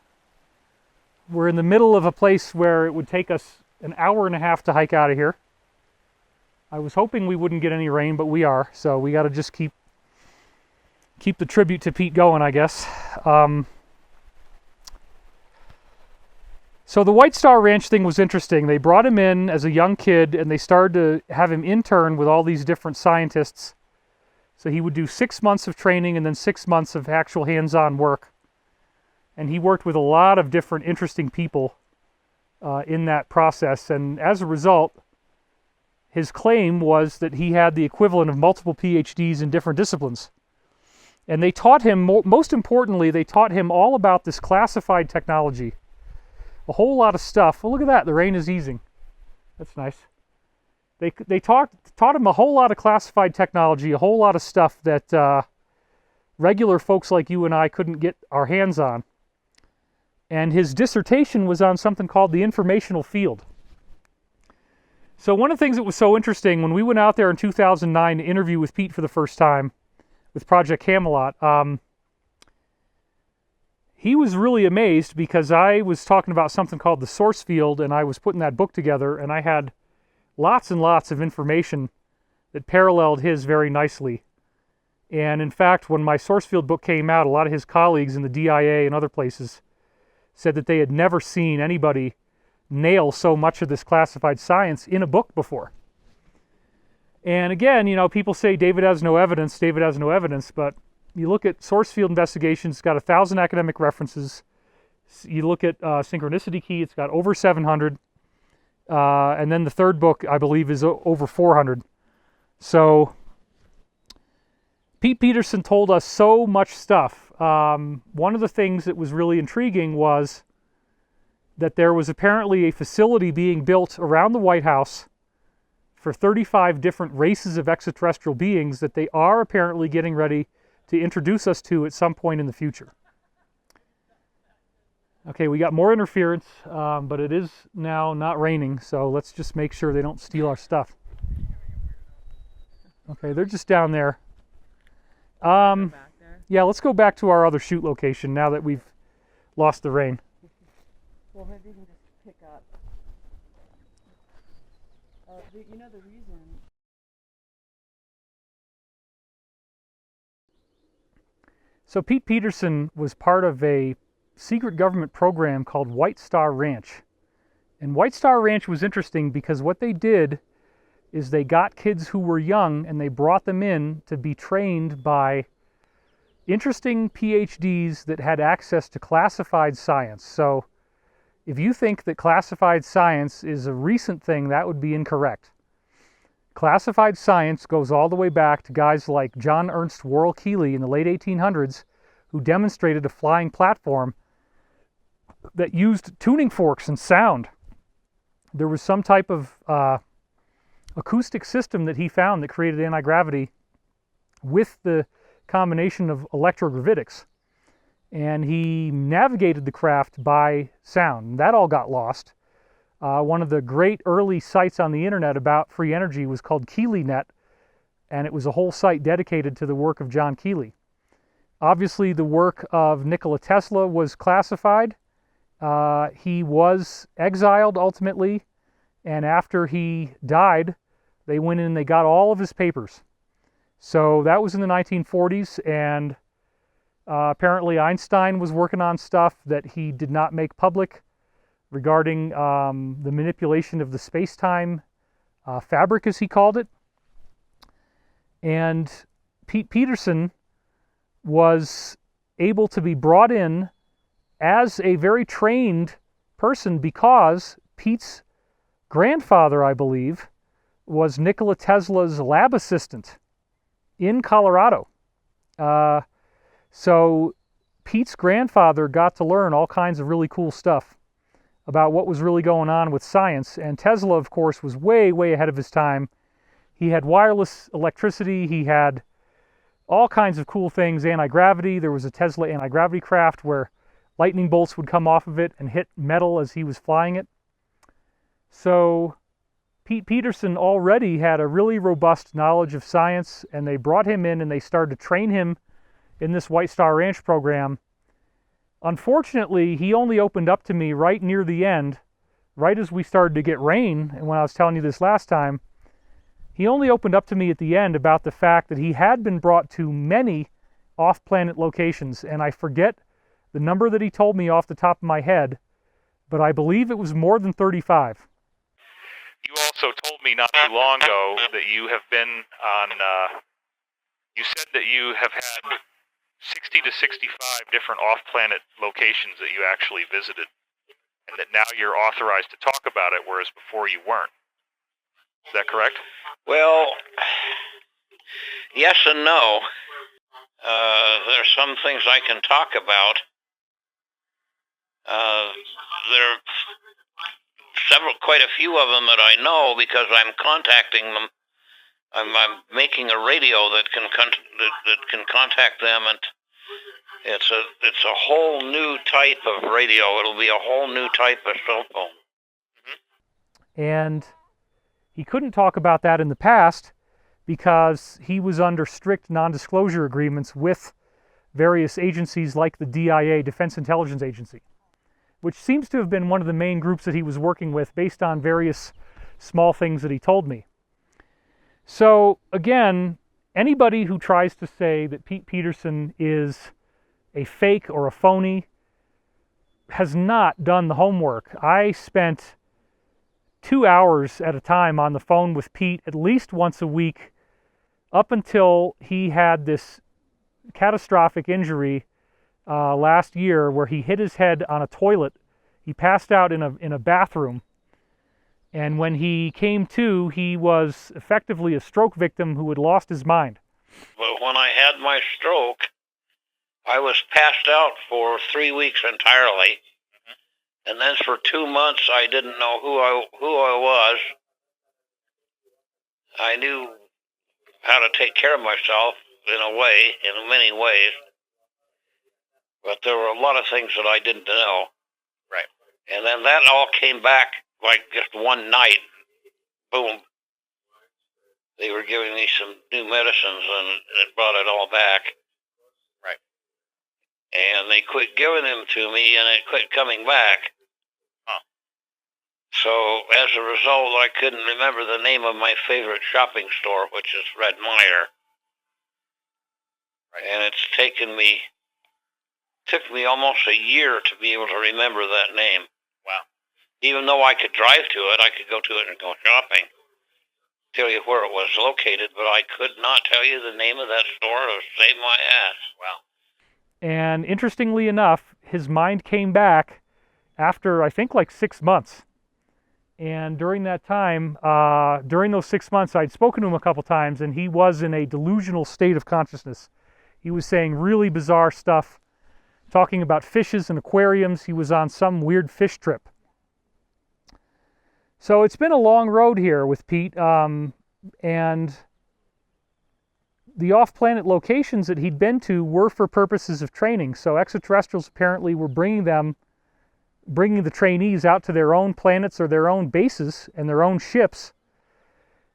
We're in the middle of a place where it would take us an hour and a half to hike out of here. I was hoping we wouldn't get any rain, but we are, so we got to just keep the tribute to Pete going, I guess. So the White Star Ranch thing was interesting. They brought him in as a young kid, and they started to have him intern with all these different scientists. So he would do 6 months of training and then 6 months of actual hands-on work. And he worked with a lot of different interesting people in that process. And as a result, his claim was that he had the equivalent of multiple PhDs in different disciplines. And they taught him, most importantly, they taught him all about this classified technology. A whole lot of stuff. Well, look at that. The rain is easing. That's nice. They taught him a whole lot of classified technology, a whole lot of stuff that regular folks like you and I couldn't get our hands on. And his dissertation was on something called the informational field. So one of the things that was so interesting, when we went out there in 2009 to interview with Pete for the first time with Project Camelot, he was really amazed because I was talking about something called the source field, and I was putting that book together, and I had lots and lots of information that paralleled his very nicely. And in fact, when my source field book came out, a lot of his colleagues in the DIA and other places said that they had never seen anybody nail so much of this classified science in a book before. And again, you know, people say David has no evidence, but you look at source field investigations, it's got 1,000 academic references. You look at Synchronicity Key, it's got over 700. And then the third book, I believe, is over 400. So Pete Peterson told us so much stuff. One of the things that was really intriguing was that there was apparently a facility being built around the White House for 35 different races of extraterrestrial beings that they are apparently getting ready to introduce us to at some point in the future. Okay, we got more interference, but it is now not raining, so let's just make sure they don't steal our stuff. Okay, they're just down there. Yeah, let's go back to our other shoot location now that we've lost the rain. Well, maybe you can just pick up. You know the reason. So Pete Peterson was part of a secret government program called White Star Ranch. And White Star Ranch was interesting because what they did is they got kids who were young and they brought them in to be trained by interesting PhDs that had access to classified science. So if you think that classified science is a recent thing, that would be incorrect. Classified science goes all the way back to guys like John Ernst Worrell Keely in the late 1800s, who demonstrated a flying platform that used tuning forks and sound. There was some type of acoustic system that he found that created anti-gravity with the combination of electrogravitics. And he navigated the craft by sound. That all got lost. One of the great early sites on the internet about free energy was called KeelyNet, and it was a whole site dedicated to the work of John Keely. Obviously, the work of Nikola Tesla was classified. He was exiled ultimately, and after he died, they went in and they got all of his papers. So that was in the 1940s, and apparently Einstein was working on stuff that he did not make public regarding the manipulation of the space-time fabric, as he called it. And Pete Peterson was able to be brought in as a very trained person because Pete's grandfather, I believe, was Nikola Tesla's lab assistant in Colorado. So Pete's grandfather got to learn all kinds of really cool stuff about what was really going on with science. And Tesla, of course, was way, way ahead of his time. He had wireless electricity. He had all kinds of cool things, anti-gravity. There was a Tesla anti-gravity craft where lightning bolts would come off of it and hit metal as he was flying it. So Pete Peterson already had a really robust knowledge of science, and they brought him in and they started to train him in this White Star Ranch program. Unfortunately, he only opened up to me right near the end, right as we started to get rain, and when I was telling you this last time, he only opened up to me at the end about the fact that he had been brought to many off-planet locations, and I forget the number that he told me off the top of my head, but I believe it was more than 35. You also told me not too long ago that you have been on, you said that you have had 60 to 65 different off-planet locations that you actually visited, and that now you're authorized to talk about it, whereas before you weren't. Is that correct? Well, yes and no. There's some things I can talk about. There are quite a few of them that I know because I'm contacting them. I'm making a radio that can contact them, and it's a whole new type of radio. It'll be a whole new type of cell phone. And he couldn't talk about that in the past because he was under strict non-disclosure agreements with various agencies like the DIA, Defense Intelligence Agency, which seems to have been one of the main groups that he was working with based on various small things that he told me. So again, anybody who tries to say that Pete Peterson is a fake or a phony has not done the homework. I spent 2 hours at a time on the phone with Pete at least once a week up until he had this catastrophic injury last year where he hit his head on a toilet. He passed out in a bathroom. And when he came to, he was effectively a stroke victim who had lost his mind. But when I had my stroke, I was passed out for 3 weeks entirely. And then for 2 months, I didn't know who I was. I knew how to take care of myself in many ways. But there were a lot of things that I didn't know. Right. And then that all came back like just one night. Boom. They were giving me some new medicines and it brought it all back. Right. And they quit giving them to me and it quit coming back. Huh. So as a result, I couldn't remember the name of my favorite shopping store, which is Red Meyer. Right. And it's taken me took me almost a year to be able to remember that name. Wow. Even though I could drive to it, I could go to it and go shopping, tell you where it was located, but I could not tell you the name of that store to save my ass. Wow. And interestingly enough, his mind came back after, I think, like 6 months. And during that time, during those 6 months, I'd spoken to him a couple times, and he was in a delusional state of consciousness. He was saying really bizarre stuff, talking about fishes and aquariums. He was on some weird fish trip. So it's been a long road here with Pete, and the off-planet locations that he'd been to were for purposes of training. So extraterrestrials apparently were bringing the trainees out to their own planets or their own bases and their own ships.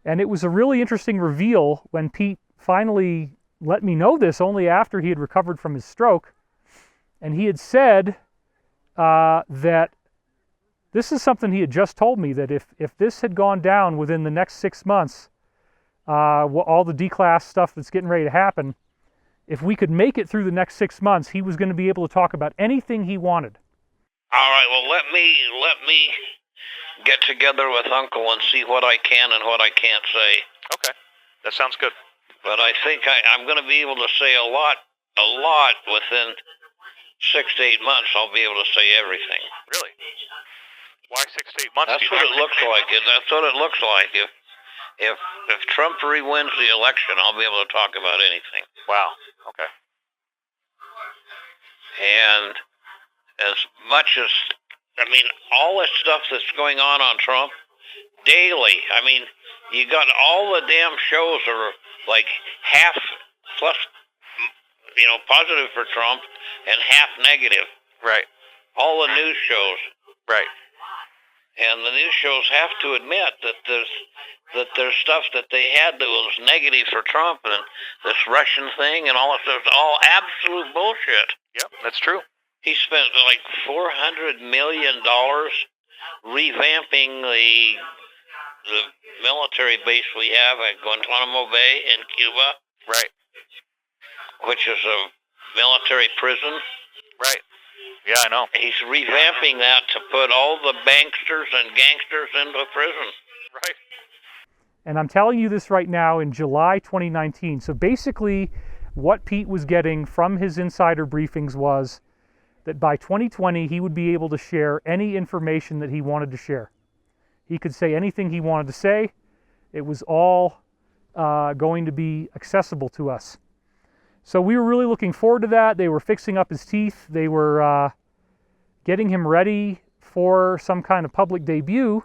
And it was a really interesting reveal when Pete finally let me know this, only after he had recovered from his stroke. And he had said that this is something he had just told me, that if this had gone down within the next 6 months, all the declass stuff that's getting ready to happen, if we could make it through the next 6 months, he was going to be able to talk about anything he wanted. All right, well, let me get together with Uncle and see what I can and what I can't say. Okay. That sounds good. But I think I'm going to be able to say a lot within 6 to 8 months. I'll be able to say everything. Really? Why 6 to 8 months? That's what it looks like. That's what it looks like. If Trump re-wins the election, I'll be able to talk about anything. Wow. Okay. And as much as, all this stuff that's going on Trump, daily, you got all the damn shows are like half plus, positive for Trump and half negative. Right. All the news shows. Right. And the news shows have to admit that there's stuff that they had that was negative for Trump, and this Russian thing and all that stuff, all absolute bullshit. Yep, that's true. He spent like $400 million revamping the military base we have at Guantanamo Bay in Cuba. Right. Which is a military prison. Right. Yeah, I know. He's revamping that to put all the banksters and gangsters into prison. Right. And I'm telling you this right now in July 2019. So basically, what Pete was getting from his insider briefings was that by 2020, he would be able to share any information that he wanted to share. He could say anything he wanted to say. It was all going to be accessible to us. So we were really looking forward to that. They were fixing up his teeth. They were getting him ready for some kind of public debut.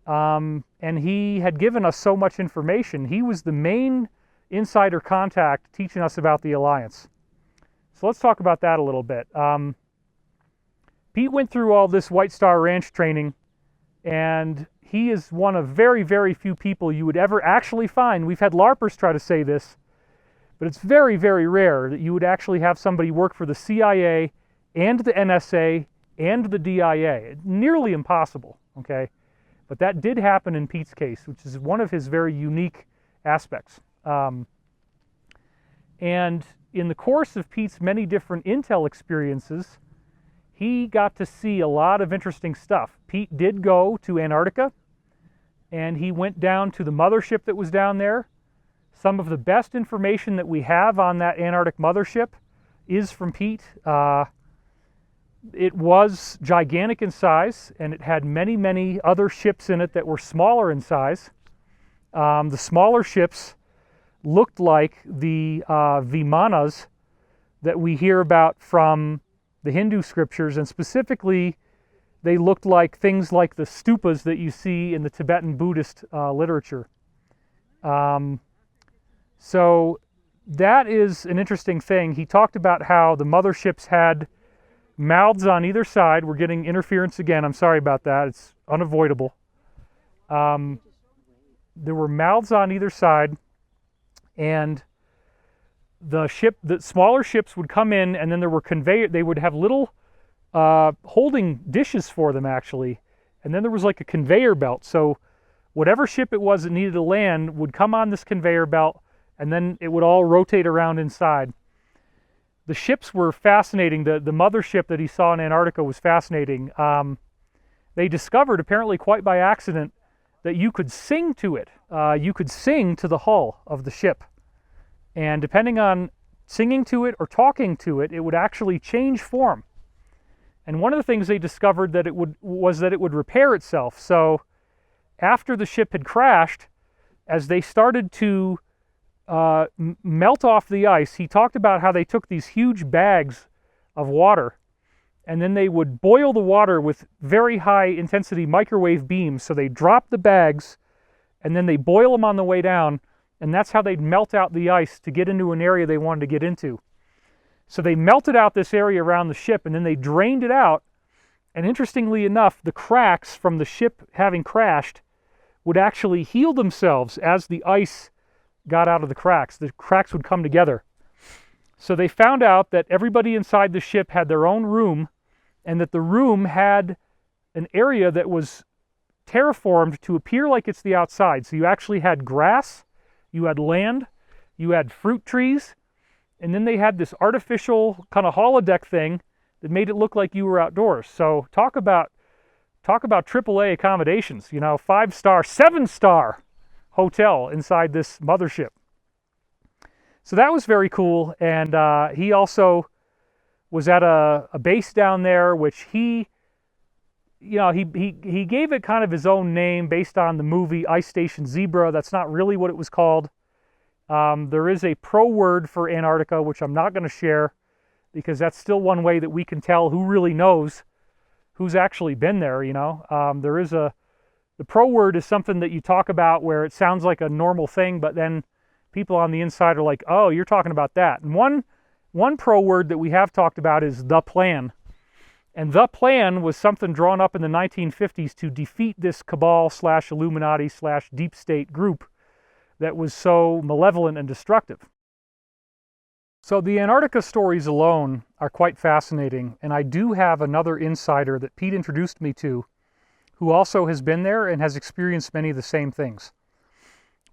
And he had given us so much information. He was the main insider contact teaching us about the Alliance. So let's talk about that a little bit. Pete went through all this White Star Ranch training, and he is one of very, very few people you would ever actually find. We've had LARPers try to say this, but it's very, very rare that you would actually have somebody work for the CIA and the NSA and the DIA. Nearly impossible, okay? But that did happen in Pete's case, which is one of his very unique aspects. And in the course of Pete's many different intel experiences, he got to see a lot of interesting stuff. Pete did go to Antarctica, and he went down to the mothership that was down there. Some of the best information that we have on that Antarctic mothership is from Pete. It was gigantic in size, and it had many, many other ships in it that were smaller in size. The smaller ships looked like the Vimanas that we hear about from the Hindu scriptures, and specifically they looked like things like the stupas that you see in the Tibetan Buddhist literature. So that is an interesting thing. He talked about how the motherships had mouths on either side. We're getting interference again. I'm sorry about that. It's unavoidable. There were mouths on either side, and the smaller ships would come in, and then there were they would have little holding dishes for them, actually. And then there was like a conveyor belt. So whatever ship it was that needed to land would come on this conveyor belt, and then it would all rotate around inside. The ships were fascinating. The mothership that he saw in Antarctica was fascinating. They discovered, apparently quite by accident, that you could sing to it. You could sing to the hull of the ship. And depending on singing to it or talking to it, it would actually change form. And one of the things they discovered was that it would repair itself. So after the ship had crashed, as they started to melt off the ice, he talked about how they took these huge bags of water and then they would boil the water with very high intensity microwave beams. So they drop the bags and then they boil them on the way down, and that's how they'd melt out the ice to get into an area they wanted to get into. So they melted out this area around the ship and then they drained it out, and interestingly enough, the cracks from the ship having crashed would actually heal themselves as the ice got out of the cracks. The cracks would come together. So they found out that everybody inside the ship had their own room, and that the room had an area that was terraformed to appear like it's the outside. So you actually had grass, you had land, you had fruit trees, and then they had this artificial kind of holodeck thing that made it look like you were outdoors. So talk about AAA accommodations, 5-star, 7-star hotel inside this mothership. So that was very cool. And he also was at a base down there, which he gave it kind of his own name based on the movie Ice Station Zebra. That's not really what it was called. There is a pro word for Antarctica, which I'm not going to share, because that's still one way that we can tell who really knows who's actually been there. The pro word is something that you talk about where it sounds like a normal thing, but then people on the inside are like, oh, you're talking about that. And one pro word that we have talked about is the plan. And the plan was something drawn up in the 1950s to defeat this cabal / Illuminati / deep state group that was so malevolent and destructive. So the Antarctica stories alone are quite fascinating, and I do have another insider that Pete introduced me to who also has been there and has experienced many of the same things.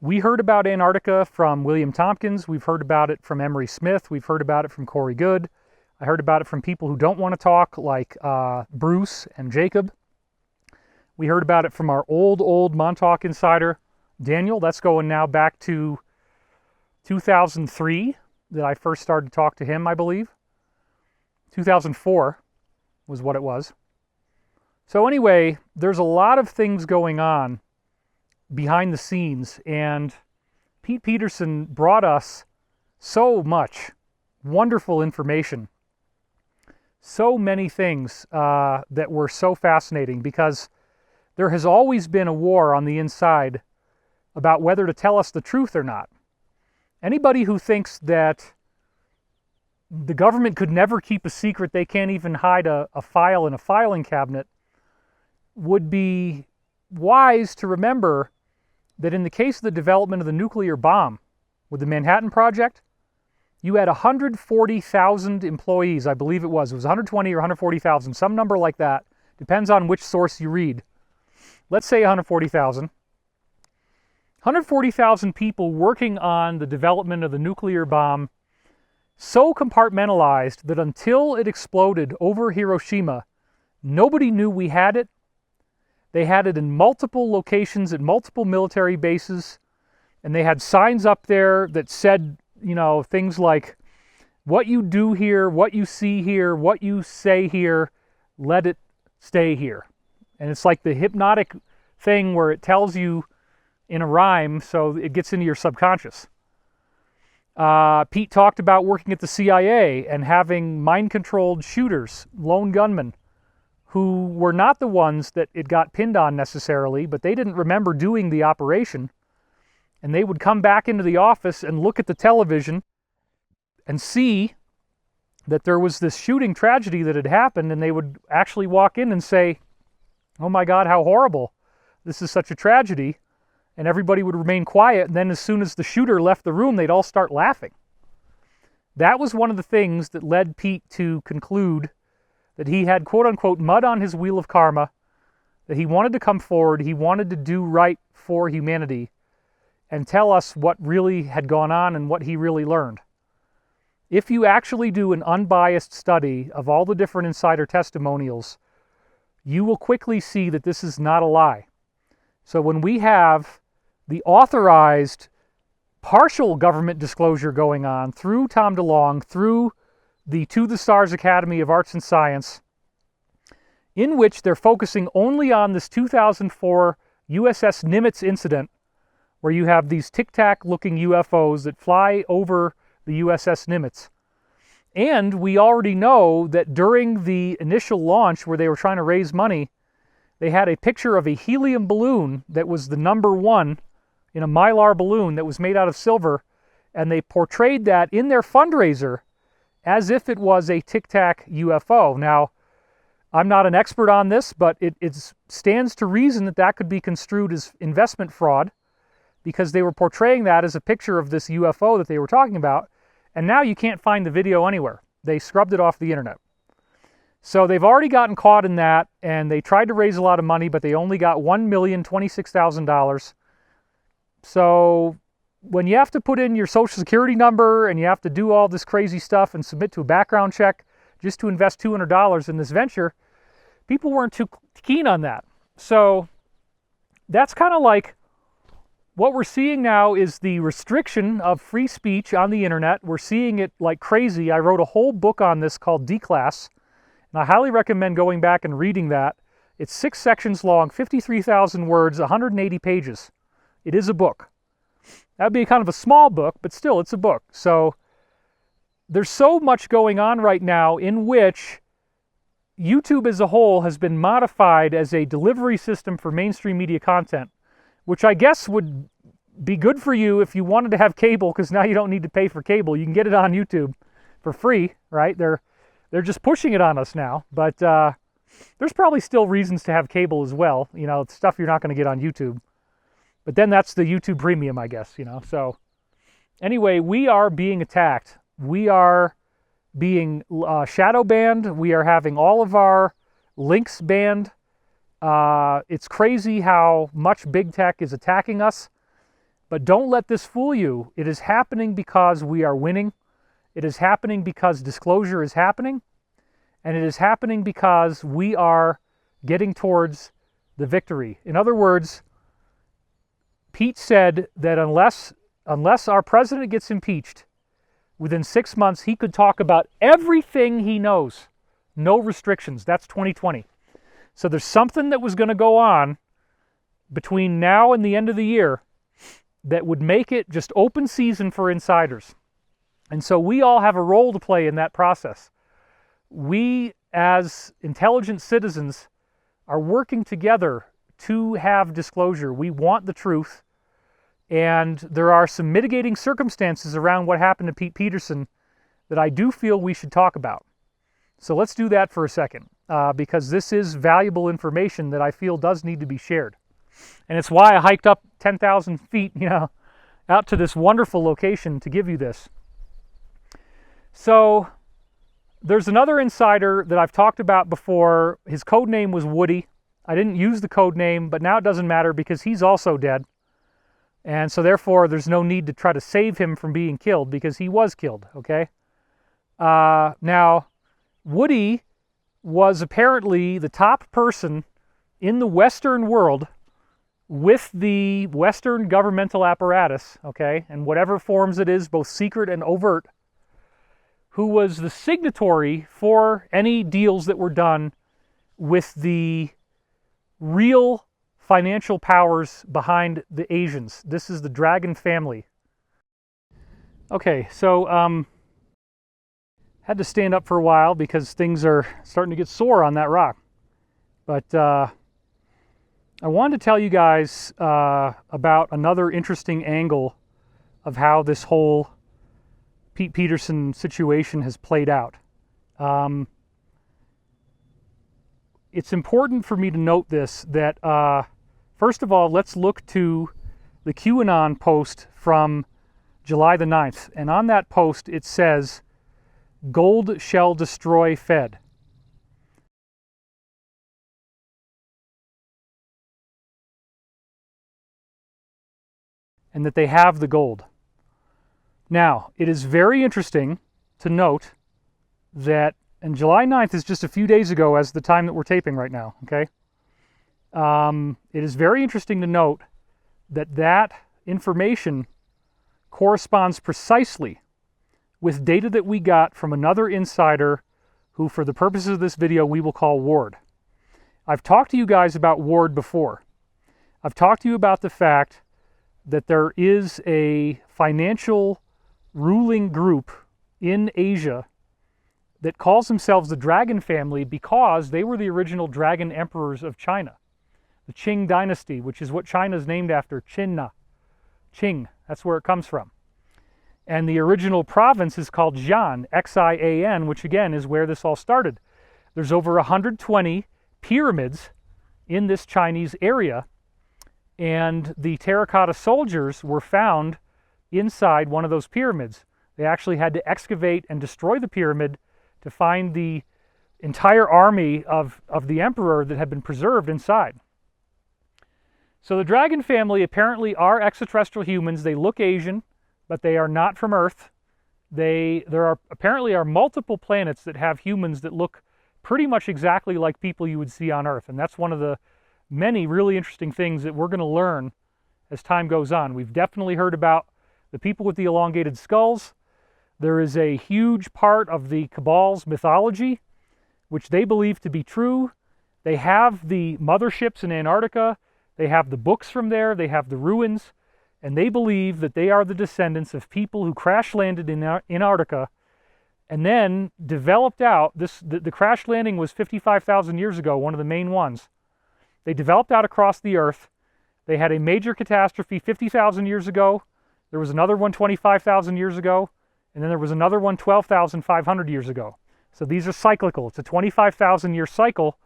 We heard about Antarctica from William Tompkins. We've heard about it from Emery Smith. We've heard about it from Corey Good. I heard about it from people who don't want to talk, like Bruce and Jacob. We heard about it from our old Montauk insider, Daniel. That's going now back to 2003 that I first started to talk to him, I believe. 2004 was what it was. So anyway, there's a lot of things going on behind the scenes, and Pete Peterson brought us so much wonderful information, so many things that were so fascinating, because there has always been a war on the inside about whether to tell us the truth or not. Anybody who thinks that the government could never keep a secret, they can't even hide a file in a filing cabinet, would be wise to remember that in the case of the development of the nuclear bomb with the Manhattan Project, you had 140,000 employees, I believe it was 120 or 140,000, some number like that, depends on which source you read. Let's say 140,000. 140,000 people working on the development of the nuclear bomb, so compartmentalized that until it exploded over Hiroshima, nobody knew we had it. They had it in multiple locations at multiple military bases, and they had signs up there that said, things like, what you do here, what you see here, what you say here, let it stay here. And it's like the hypnotic thing where it tells you in a rhyme, so it gets into your subconscious. Pete talked about working at the CIA and having mind-controlled shooters, lone gunmen, who were not the ones that it got pinned on necessarily, but they didn't remember doing the operation. And they would come back into the office and look at the television and see that there was this shooting tragedy that had happened, and they would actually walk in and say, oh my God, how horrible. This is such a tragedy. And everybody would remain quiet, and then as soon as the shooter left the room, they'd all start laughing. That was one of the things that led Pete to conclude that he had, quote-unquote, mud on his wheel of karma, that he wanted to come forward, he wanted to do right for humanity, and tell us what really had gone on and what he really learned. if you actually do an unbiased study of all the different insider testimonials, you will quickly see that this is not a lie. So when we have the authorized partial government disclosure going on through Tom DeLonge, through the To the Stars Academy of Arts and Science, in which they're focusing only on this 2004 USS Nimitz incident, where you have these tic-tac-looking UFOs that fly over the USS Nimitz. And we already know that during the initial launch, where they were trying to raise money, they had a picture of a helium balloon that was the number 1 in a Mylar balloon that was made out of silver, and they portrayed that in their fundraiser as if it was a tic-tac UFO. Now, I'm not an expert on this, but it stands to reason that that could be construed as investment fraud, because they were portraying that as a picture of this UFO that they were talking about, and now you can't find the video anywhere. They scrubbed it off the internet. So they've already gotten caught in that, and they tried to raise a lot of money, but they only got $1,026,000. So when you have to put in your social security number and you have to do all this crazy stuff and submit to a background check just to invest $200 in this venture, people weren't too keen on that. So that's kind of like what we're seeing now is the restriction of free speech on the internet. We're seeing it like crazy. I wrote a whole book on this called Declass, and I highly recommend going back and reading that. It's 6 sections long, 53,000 words, 180 pages. It is a book. That'd be kind of a small book, but still, it's a book. So there's so much going on right now in which YouTube as a whole has been modified as a delivery system for mainstream media content, which I guess would be good for you if you wanted to have cable, because now you don't need to pay for cable. You can get it on YouTube for free, right? They're just pushing it on us now, but there's probably still reasons to have cable as well. You know, stuff you're not going to get on YouTube. But then that's the YouTube Premium, I guess, you know. So anyway, we are being attacked. We are being shadow banned. We are having all of our links banned. It's crazy how much big tech is attacking us. But don't let this fool you. It is happening because we are winning. It is happening because disclosure is happening. And it is happening because we are getting towards the victory. In other words, Pete said that unless our president gets impeached, within 6 months he could talk about everything he knows. No restrictions. That's 2020. So there's something that was going to go on between now and the end of the year that would make it just open season for insiders. And so we all have a role to play in that process. We, as intelligent citizens, are working together to have disclosure. We want the truth. And there are some mitigating circumstances around what happened to Pete Peterson that I do feel we should talk about. So let's do that for a second, because this is valuable information that I feel does need to be shared. And it's why I hiked up 10,000 feet, out to this wonderful location to give you this. So there's another insider that I've talked about before. His code name was Woody. I didn't use the code name, but now it doesn't matter because he's also dead. And so therefore, there's no need to try to save him from being killed because he was killed, okay? Now, Woody was apparently the top person in the Western world with the Western governmental apparatus, okay, and whatever forms it is, both secret and overt, who was the signatory for any deals that were done with the real financial powers behind the Asians. This is the Dragon family. Okay, so had to stand up for a while because things are starting to get sore on that rock. But I wanted to tell you guys about another interesting angle of how this whole Pete Peterson situation has played out. It's important for me to note this, that first of all, let's look to the QAnon post from July the 9th. And on that post, it says, "Gold shall destroy Fed." And that they have the gold. Now, it is very interesting to note that, and July 9th is just a few days ago as the time that we're taping right now, okay? It is very interesting to note that that information corresponds precisely with data that we got from another insider who, for the purposes of this video, we will call Ward. I've talked to you guys about Ward before. I've talked to you about the fact that there is a financial ruling group in Asia that calls themselves the Dragon family because they were the original dragon emperors of China. The Qing dynasty, which is what China is named after, Qing, that's where it comes from. And the original province is called Xi'an, Xian, which again is where this all started. There's over 120 pyramids in this Chinese area, and the terracotta soldiers were found inside one of those pyramids. They actually had to excavate and destroy the pyramid to find the entire army of the emperor that had been preserved inside. So the Dragon family apparently are extraterrestrial humans. They look Asian, but they are not from Earth. There apparently are multiple planets that have humans that look pretty much exactly like people you would see on Earth. And that's one of the many really interesting things that we're going to learn as time goes on. We've definitely heard about the people with the elongated skulls. There is a huge part of the Cabal's mythology, which they believe to be true. They have the motherships in Antarctica. They have the books from there. They have the ruins. And they believe that they are the descendants of people who crash landed in Antarctica and then developed out. The crash landing was 55,000 years ago, one of the main ones. They developed out across the Earth. They had a major catastrophe 50,000 years ago. There was another one 25,000 years ago. And then there was another one 12,500 years ago. So these are cyclical. It's a 25,000 year cycle,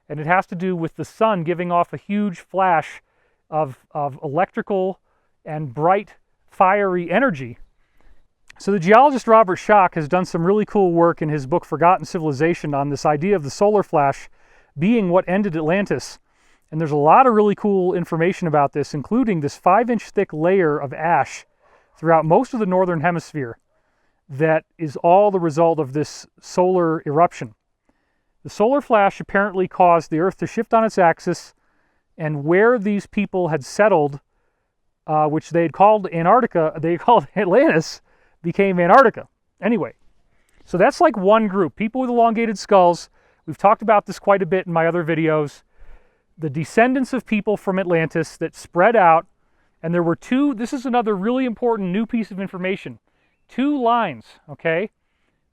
and it has to do with the sun giving off a huge flash of electrical and bright, fiery energy. So the geologist Robert Schoch has done some really cool work in his book Forgotten Civilization on this idea of the solar flash being what ended Atlantis. And there's a lot of really cool information about this, including this 5-inch thick layer of ash throughout most of the northern hemisphere that is all the result of this solar eruption. The solar flash apparently caused the Earth to shift on its axis, and where these people had settled, which they had called Antarctica, they called Atlantis, became Antarctica. Anyway, so that's like one group, people with elongated skulls. We've talked about this quite a bit in my other videos. The descendants of people from Atlantis that spread out, and there were two, this is another really important new piece of information. 2 lines, okay?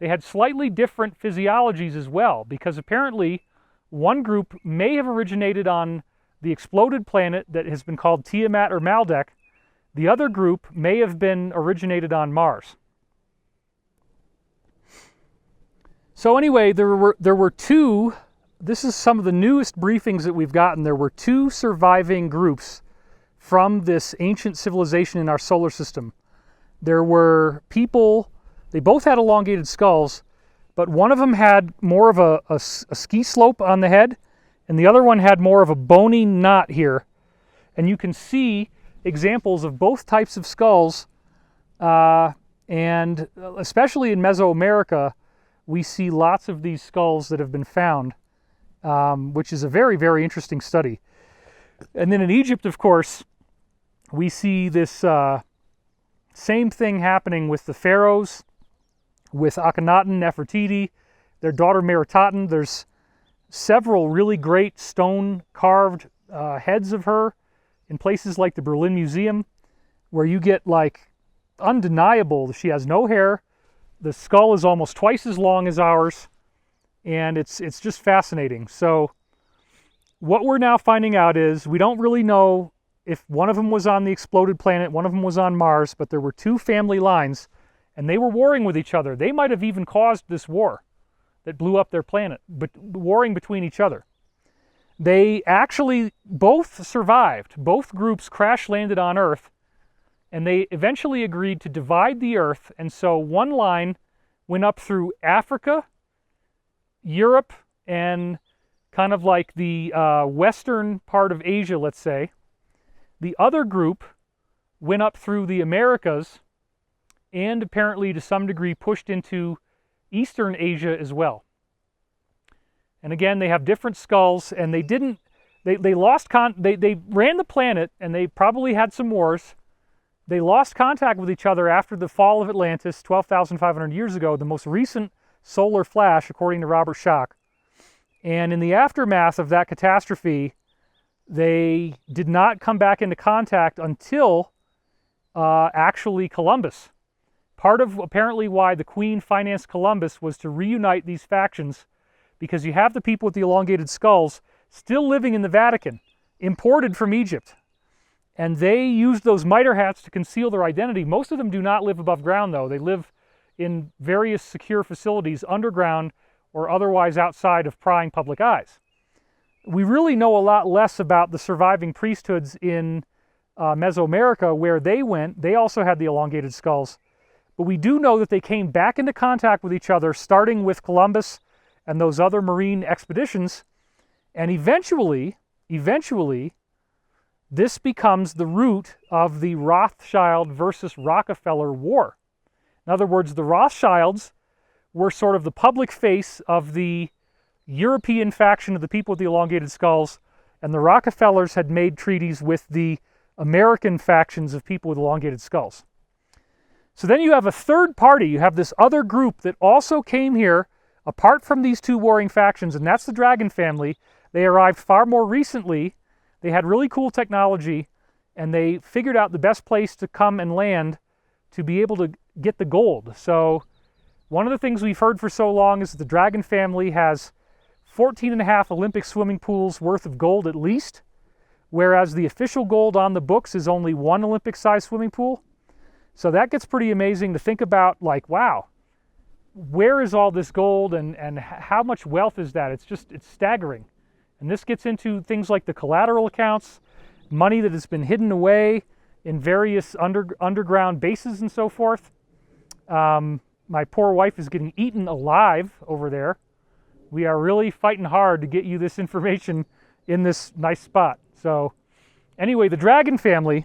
They had slightly different physiologies as well, because apparently one group may have originated on the exploded planet that has been called Tiamat or Maldek. The other group may have been originated on Mars. So anyway, there were 2, this is some of the newest briefings that we've gotten. There were 2 surviving groups from this ancient civilization in our solar system. There were people, they both had elongated skulls, but one of them had more of a ski slope on the head, and the other one had more of a bony knot here. And you can see examples of both types of skulls, and especially in Mesoamerica, we see lots of these skulls that have been found, which is a very, very interesting study. And then in Egypt, of course, we see this same thing happening with the pharaohs, with Akhenaten, Nefertiti, their daughter Meritaten. There's several really great stone-carved heads of her in places like the Berlin Museum, where you get like undeniable, she has no hair, the skull is almost twice as long as ours, and it's just fascinating. So what we're now finding out is we don't really know if one of them was on the exploded planet, one of them was on Mars, but there were 2 family lines, and they were warring with each other. They might have even caused this war that blew up their planet, but warring between each other. They actually both survived. Both groups crash landed on Earth, and they eventually agreed to divide the Earth, and so one line went up through Africa, Europe, and kind of like the western part of Asia, let's say. The other group went up through the Americas and apparently to some degree pushed into Eastern Asia as well. And again, they have different skulls, and they ran the planet, and they probably had some wars. They lost contact with each other after the fall of Atlantis 12,500 years ago, the most recent solar flash, according to Robert Schoch. And in the aftermath of that catastrophe, they did not come back into contact until actually Columbus. Part of apparently why the Queen financed Columbus was to reunite these factions, because you have the people with the elongated skulls still living in the Vatican, imported from Egypt. And they used those mitre hats to conceal their identity. Most of them do not live above ground, though. They live in various secure facilities underground or otherwise outside of prying public eyes. We really know a lot less about the surviving priesthoods in Mesoamerica, where they went. They also had the elongated skulls. But we do know that they came back into contact with each other, starting with Columbus and those other marine expeditions. And eventually, this becomes the root of the Rothschild versus Rockefeller War. In other words, the Rothschilds were sort of the public face of the European faction of the people with the elongated skulls, and the Rockefellers had made treaties with the American factions of people with elongated skulls. So then you have a third party. You have this other group that also came here apart from these two warring factions, and that's the Dragon family. They arrived far more recently. They had really cool technology, and they figured out the best place to come and land to be able to get the gold. So one of the things we've heard for so long is that the Dragon family has 14.5 Olympic swimming pools worth of gold at least, whereas the official gold on the books is only 1 Olympic-sized swimming pool. So that gets pretty amazing to think about, like, wow, where is all this gold and how much wealth is that? It's staggering. And this gets into things like the collateral accounts, money that has been hidden away in various underground bases and so forth. My poor wife is getting eaten alive over there. We are really fighting hard to get you this information in this nice spot. So anyway, the Dragon family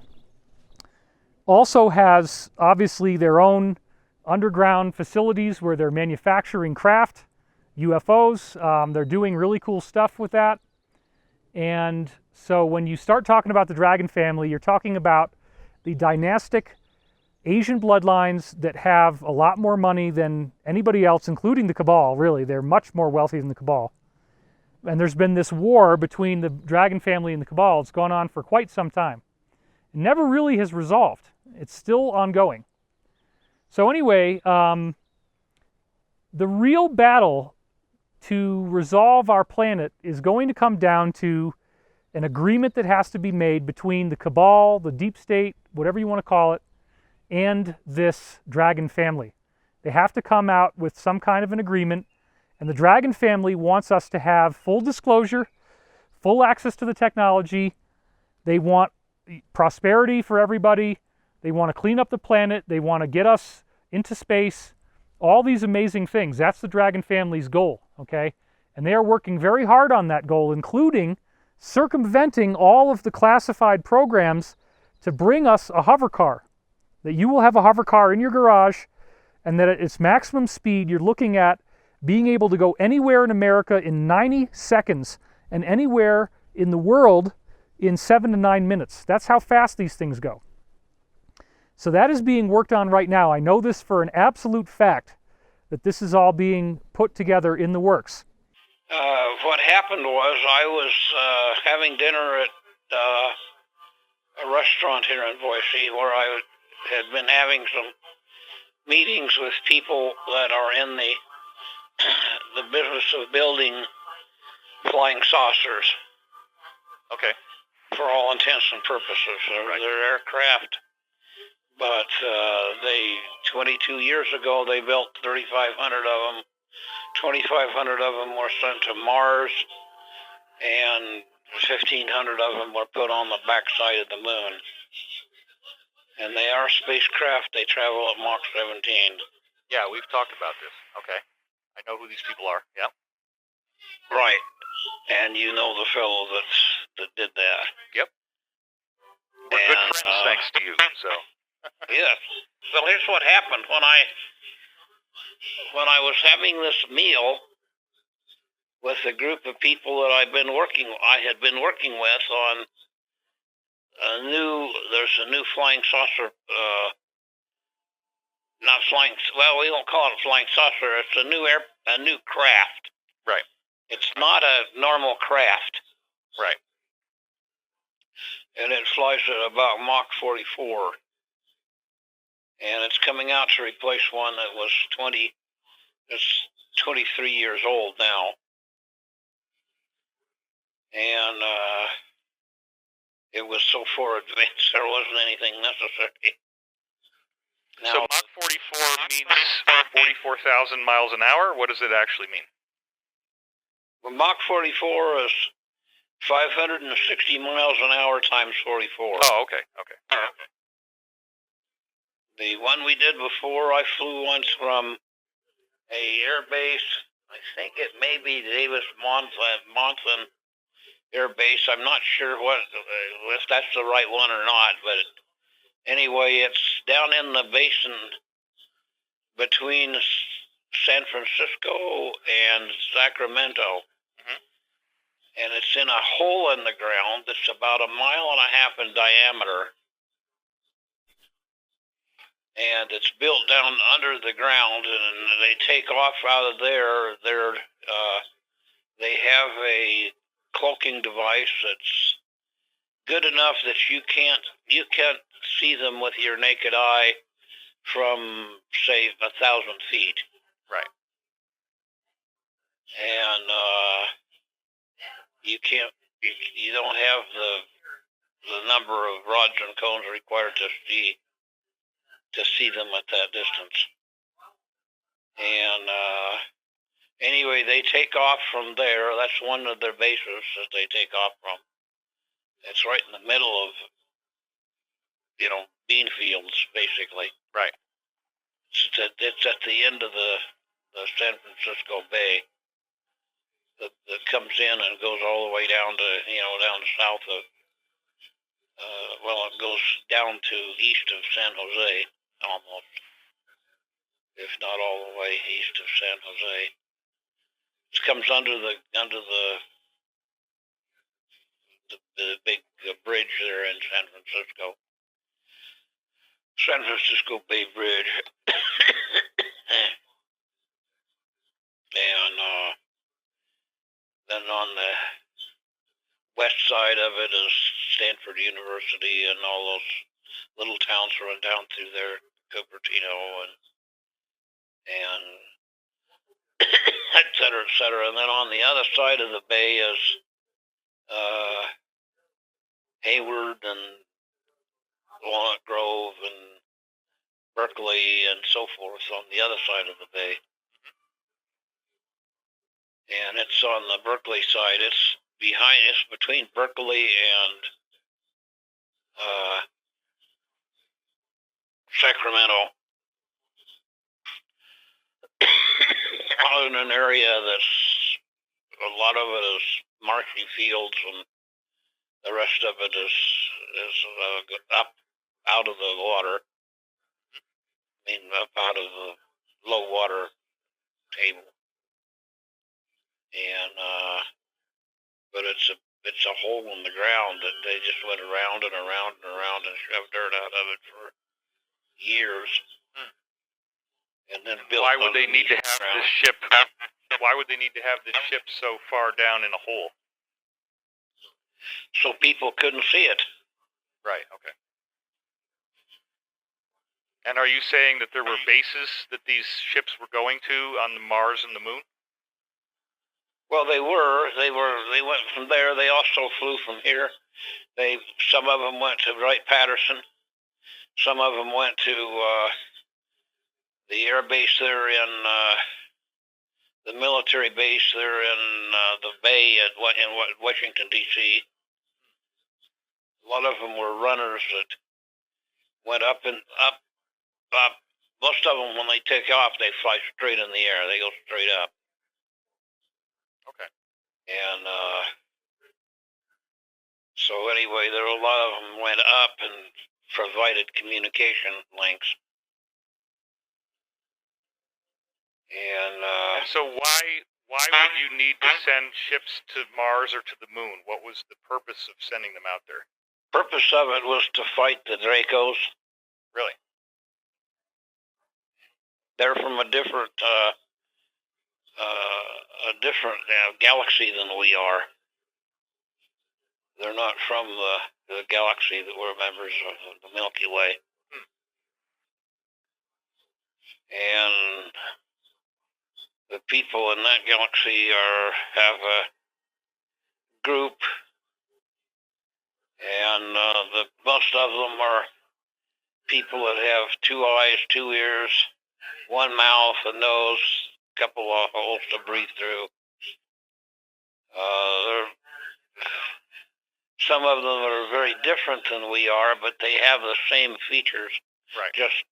also has obviously their own underground facilities where they're manufacturing craft, UFOs. They're doing really cool stuff with that. And so when you start talking about the Dragon family, you're talking about the dynastic Asian bloodlines that have a lot more money than anybody else, including the Cabal, really. They're much more wealthy than the Cabal. And there's been this war between the Dragon family and the Cabal. It's gone on for quite some time. It never really has resolved. It's still ongoing. So anyway, the real battle to resolve our planet is going to come down to an agreement that has to be made between the Cabal, the Deep State, whatever you want to call it, and this Dragon family. They have to come out with some kind of an agreement, and the Dragon family wants us to have full disclosure, full access to the technology. They want prosperity for everybody. They want to clean up the planet. They want to get us into space. All these amazing things. That's the Dragon family's goal, okay? And they are working very hard on that goal, including circumventing all of the classified programs to bring us a hover car. That you will have a hover car in your garage, and that at its maximum speed, you're looking at being able to go anywhere in America in 90 seconds and anywhere in the world in 7 to 9 minutes. That's how fast these things go. So that is being worked on right now. I know this for an absolute fact, that this is all being put together in the works. What happened was I was having dinner at a restaurant here in Boise where I had been having some meetings with people that are in the business of building flying saucers. Okay. For all intents and purposes. They're aircraft. But 22 years ago, they built 3,500 of them. 2,500 of them were sent to Mars, and 1,500 of them were put on the backside of the moon. And they are spacecraft. They travel at Mach 17. Yeah, we've talked about this. Okay. I know who these people are. Yep. Right. And you know the fellow that did that. Yep. We're good friends thanks to you, so. Yes. So here's what happened. When I when I was having this meal with a group of people that I had been working with on there's a new flying saucer, not flying, well, we don't call it a flying saucer, it's a new craft. Right. It's not a normal craft. Right. And it flies at about Mach 44. And it's coming out to replace one that was 23 years old now. And it was so far advanced, there wasn't anything necessary. Now, So Mach 44 means 44,000 miles an hour? What does it actually mean? well, Mach 44 is 560 miles an hour times 44. Oh, okay. The one we did before, I flew once from a air base. I think it may be Davis-Monthan Air Base. I'm not sure if that's the right one or not, but anyway, it's down in the basin between San Francisco and Sacramento. And it's in a hole in the ground that's about 1.5 miles in diameter. And it's built down under the ground, and they take off out of there. They have a cloaking device that's good enough that you can't see them with your naked eye from, say, 1,000 feet. Right. And you don't have the number of rods and cones required to see them at that distance. And anyway, they take off from there. That's one of their bases that they take off from. It's right in the middle of, bean fields, basically. Right. It's at the end of the San Francisco Bay that comes in and goes all the way down to, down south of, it goes down to east of San Jose, almost, if not all the way east of San Jose. It comes under the big bridge there in San Francisco. San Francisco Bay Bridge. And then on the west side of it is Stanford University and all those little towns run down through there, Cupertino and et cetera, et cetera. And then on the other side of the bay is Hayward and Walnut Grove and Berkeley and so forth on the other side of the bay. And it's on the Berkeley side. It's between Berkeley and Sacramento. Out in an area that's, a lot of it is marshy fields, and the rest of it is up out of the water. Up out of the low water table. And but it's a hole in the ground that they just went around and around and around and shoved dirt out of it for years. And then built. Why would they need to have this ship? Why would they need to have this ship so far down in a hole? So people couldn't see it. Right. Okay. And are you saying that there were bases that these ships were going to on the Mars and the Moon? Well, they were. They went from there. They also flew from here. Some of them went to Wright-Patterson. Some of them went to the air base there in the military base there in the Bay in Washington, D.C. A lot of them were runners that went up and up. Most of them, when they take off, they fly straight in the air. They go straight up. Okay. And so anyway, there were a lot of them went up and provided communication links. And So why would you need to send ships to Mars or to the moon? What was the purpose of sending them out there? purpose of it was to fight the Dracos. Really? They're from a different galaxy than we are. They're not from the galaxy that we're members of the Milky Way. And the people in that galaxy have a group, and most of them are people that have 2 eyes, 2 ears, 1 mouth, a nose, a couple of holes to breathe through. Some of them are very different than we are, but they have the same features, Right. just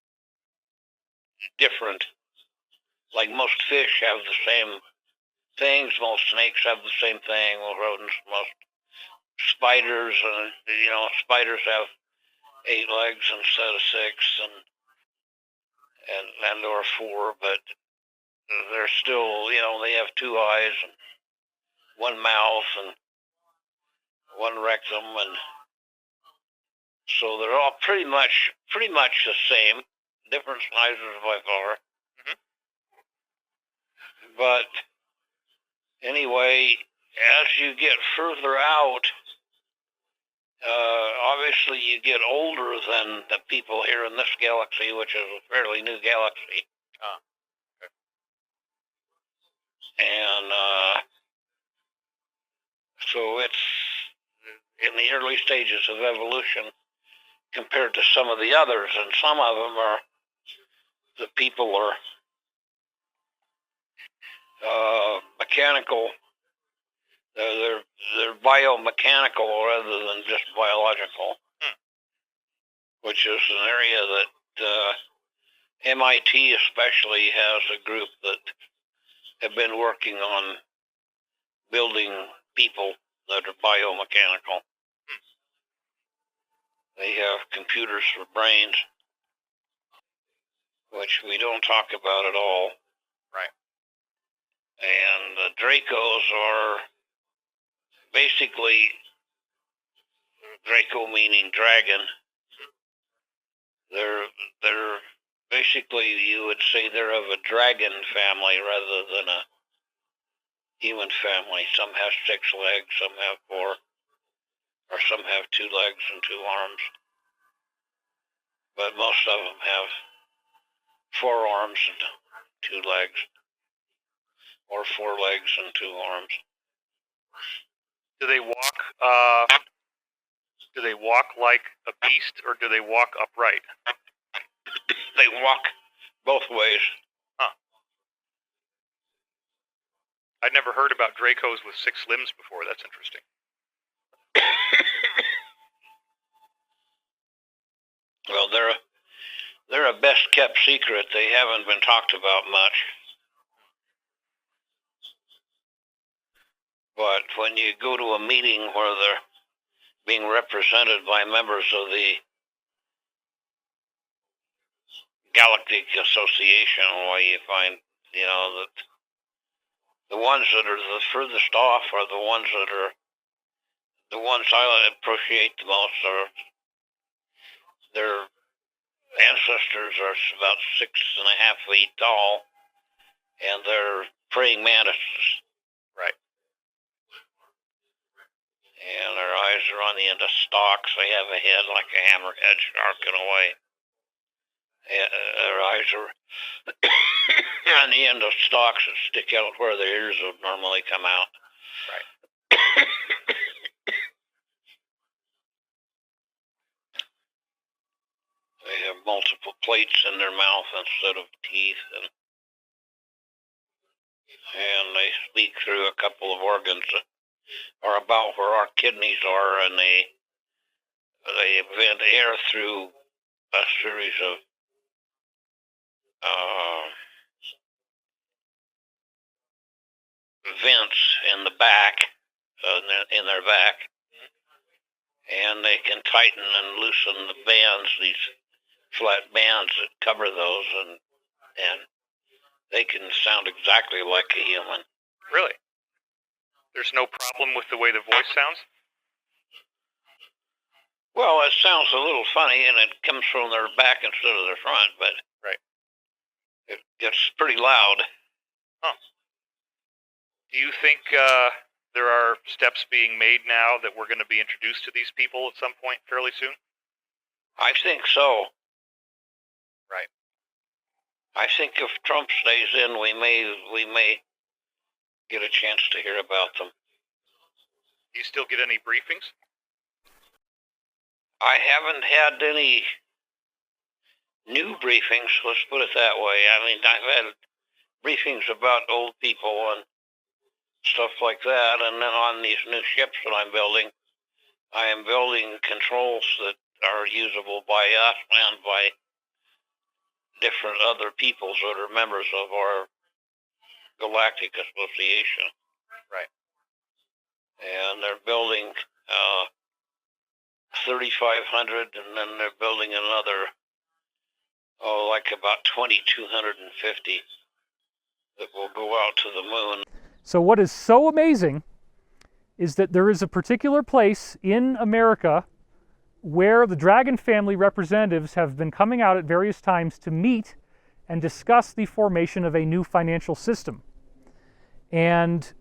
different. Like most fish have the same things, most snakes have the same thing, rodents, most spiders, spiders have 8 legs instead of 6, and or 4, but they're still, they have 2 eyes and 1 mouth and 1 rectum, and so they're all pretty much the same, different sizes by far. Mhm. But anyway, as you get further out, obviously you get older than the people here in this galaxy, which is a fairly new galaxy. Okay. And so it's in the early stages of evolution compared to some of the others, and some of them are, the people are mechanical. They're biomechanical rather than just biological, which is an area that MIT especially has a group that have been working on building people that are biomechanical. They have computers for brains, which we don't talk about at all. Right. And the Dracos are basically, Draco meaning dragon. They're basically, you would say they're of a dragon family rather than a human family. Some have 6 legs, some have 4, or some have 2 legs and 2 arms. But most of them have 4 arms and 2 legs, or 4 legs and 2 arms. Do they walk? Do they walk like a beast, or do they walk upright? They walk both ways. Huh. I'd never heard about Dracos with 6 limbs before. That's interesting. Well, they're a best kept secret. They haven't been talked about much. But when you go to a meeting where they're being represented by members of the Galactic Association, where you find, that the ones that are the furthest off are the ones I appreciate the most. Their ancestors are about 6.5 feet tall, and they're praying mantises. Right. And their eyes are on the end of stalks. They have a head like a hammerhead shark in a way. Their eyes are on the end of stalks that stick out where their ears would normally come out. Right. They have multiple plates in their mouth instead of teeth, and they speak through a couple of organs that are about where our kidneys are, and they vent air through a series of vents in the back, in their back, and they can tighten and loosen the bands, these flat bands that cover those, and they can sound exactly like a human. Really? There's no problem with the way the voice sounds? Well, it sounds a little funny, and it comes from their back instead of their front, but right. It gets pretty loud. Huh. Do you think there are steps being made now that we're going to be introduced to these people at some point fairly soon? I think so. Right. I think if Trump stays in, we may get a chance to hear about them. Do you still get any briefings? I haven't had any new briefings, let's put it that way. I mean, I've had briefings about old people and stuff like that, and then on these new ships that I'm building, I am building controls that are usable by us and by different other peoples that are members of our galactic association. Right. And they're building 3,500, and then they're building another, like about 2,250 that will go out to the moon. So what is so amazing is that there is a particular place in America where the Dragon family representatives have been coming out at various times to meet and discuss the formation of a new financial system. And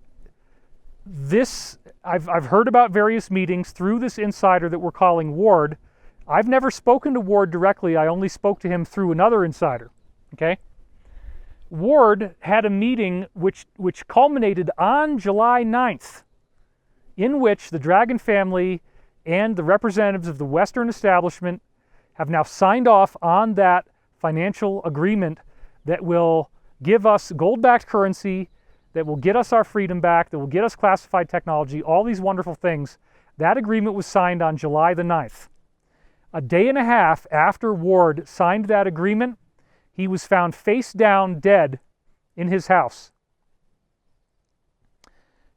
this, I've heard about various meetings through this insider that we're calling Ward. I've never spoken to Ward directly. I only spoke to him through another insider, okay? Ward had a meeting which culminated on July 9th, in which the Dragon family and the representatives of the Western establishment have now signed off on that financial agreement that will give us gold-backed currency, that will get us our freedom back, that will get us classified technology, all these wonderful things. That agreement was signed on July the 9th. A day and a half after Ward signed that agreement, he was found face down dead in his house.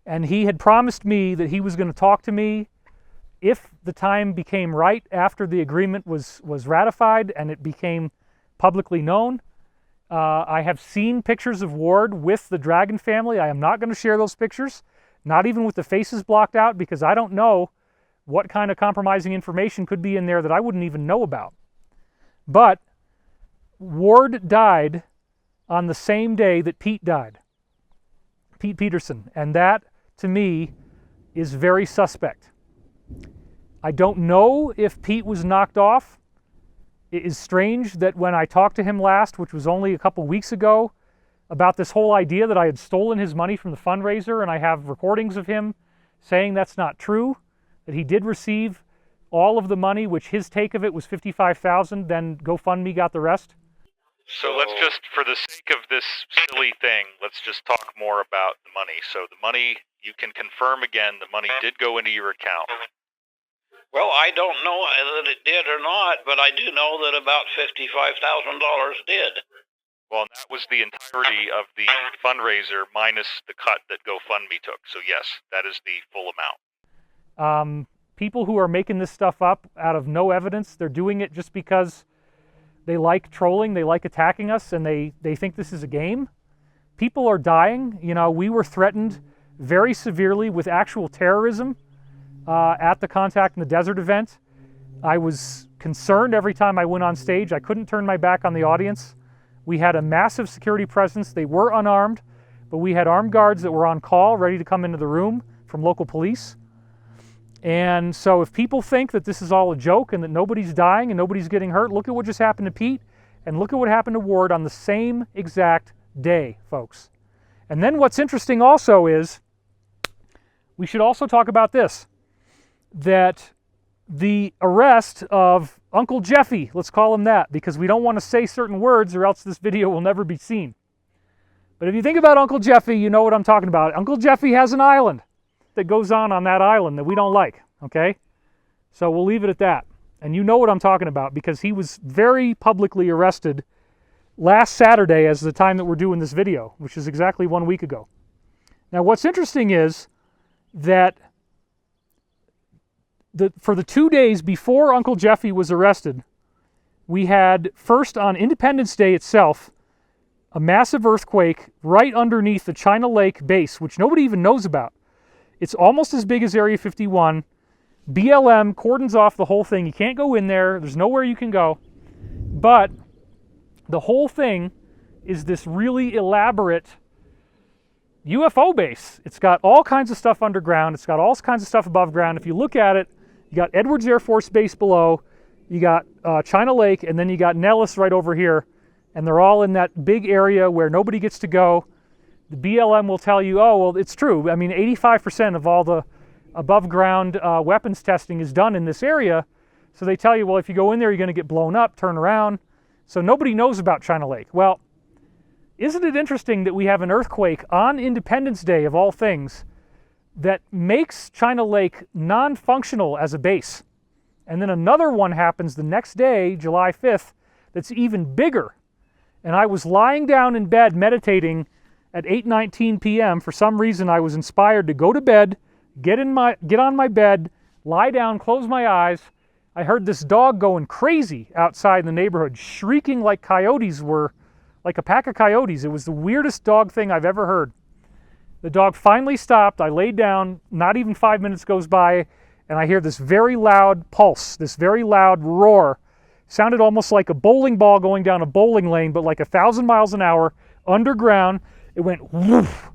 And he had promised me that he was going to talk to me if the time became right after the agreement was ratified and it became publicly known. I have seen pictures of Ward with the Dragon family. I am not going to share those pictures, not even with the faces blocked out, because I don't know what kind of compromising information could be in there that I wouldn't even know about. But Ward died on the same day that Pete died, Pete Peterson, and that, to me, is very suspect. I don't know if Pete was knocked off. It is strange that when I talked to him last, which was only a couple weeks ago, about this whole idea that I had stolen his money from the fundraiser, and I have recordings of him saying that's not true, that he did receive all of the money, which his take of it was $55,000, then GoFundMe got the rest. So let's just, for the sake of this silly thing, let's just talk more about the money. So the money, you can confirm again, the money did go into your account. Well, I don't know that it did or not, but I do know that about $55,000 did. Well, that was the entirety of the fundraiser minus the cut that GoFundMe took. So yes, that is the full amount. People who are making this stuff up out of no evidence, they're doing it just because they like trolling, they like attacking us, and they think this is a game. People are dying. You know, we were threatened very severely with actual terrorism at the Contact in the Desert event. I was concerned every time I went on stage. I couldn't turn my back on the audience. We had a massive security presence. They were unarmed, but we had armed guards that were on call, ready to come into the room from local police. And so if people think that this is all a joke and that nobody's dying and nobody's getting hurt, look at what just happened to Pete and look at what happened to Ward on the same exact day, folks. And then what's interesting also is, we should also talk about this, that the arrest of Uncle Jeffy, let's call him that, because we don't want to say certain words or else this video will never be seen. But if you think about Uncle Jeffy, you know what I'm talking about. Uncle Jeffy has an island that goes on that island that we don't like, okay? So we'll leave it at that. And you know what I'm talking about because he was very publicly arrested last Saturday as the time that we're doing this video, which is exactly 1 week ago. Now what's interesting is that for the 2 days before Uncle Jeffy was arrested, we had first on Independence Day itself, a massive earthquake right underneath the China Lake base, which nobody even knows about. It's almost as big as Area 51. BLM cordons off the whole thing. You can't go in there. There's nowhere you can go. But the whole thing is this really elaborate UFO base. It's got all kinds of stuff underground. It's got all kinds of stuff above ground. If you look at it, you got Edwards Air Force Base below, you got China Lake, and then you got Nellis right over here. And they're all in that big area where nobody gets to go. The BLM will tell you, oh, well, it's true. I mean, 85% of all the above ground weapons testing is done in this area. So they tell you, well, if you go in there, you're going to get blown up, turn around. So nobody knows about China Lake. Well, isn't it interesting that we have an earthquake on Independence Day, of all things, that makes China Lake non-functional as a base? And then another one happens the next day, July 5th, that's even bigger. And I was lying down in bed meditating at 8:19 p.m. For some reason, I was inspired to go to bed, get on my bed, lie down, close my eyes. I heard this dog going crazy outside in the neighborhood, shrieking like coyotes were, like a pack of coyotes. It was the weirdest dog thing I've ever heard. The dog finally stopped. I laid down. Not even 5 minutes goes by, and I hear this very loud pulse, this very loud roar. Sounded almost like a bowling ball going down a bowling lane, but like 1,000 miles an hour underground. It went woof.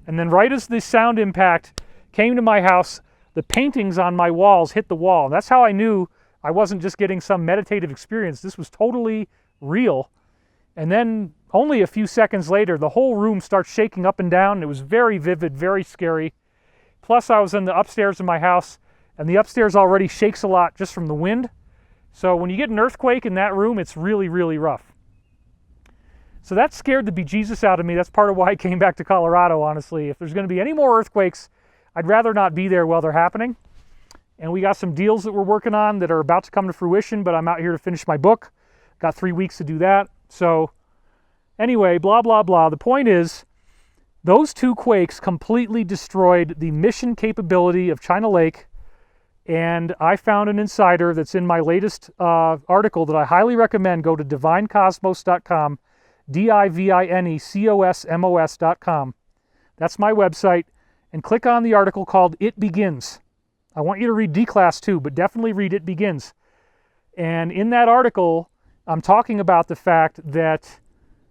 And then right as the sound impact came to my house, the paintings on my walls hit the wall. That's how I knew I wasn't just getting some meditative experience. This was totally real. And then only a few seconds later, the whole room starts shaking up and down. It was very vivid, very scary. Plus, I was in the upstairs of my house, and the upstairs already shakes a lot just from the wind. So when you get an earthquake in that room, it's really, really rough. So that scared the bejesus out of me. That's part of why I came back to Colorado, honestly. If there's going to be any more earthquakes, I'd rather not be there while they're happening. And we got some deals that we're working on that are about to come to fruition, but I'm out here to finish my book. Got 3 weeks to do that. So anyway, blah, blah, blah. The point is, those two quakes completely destroyed the mission capability of China Lake. And I found an insider that's in my latest article that I highly recommend. Go to divinecosmos.com, divinecosmos.com. That's my website. And click on the article called It Begins. I want you to read Declass too, but definitely read It Begins. And in that article, I'm talking about the fact that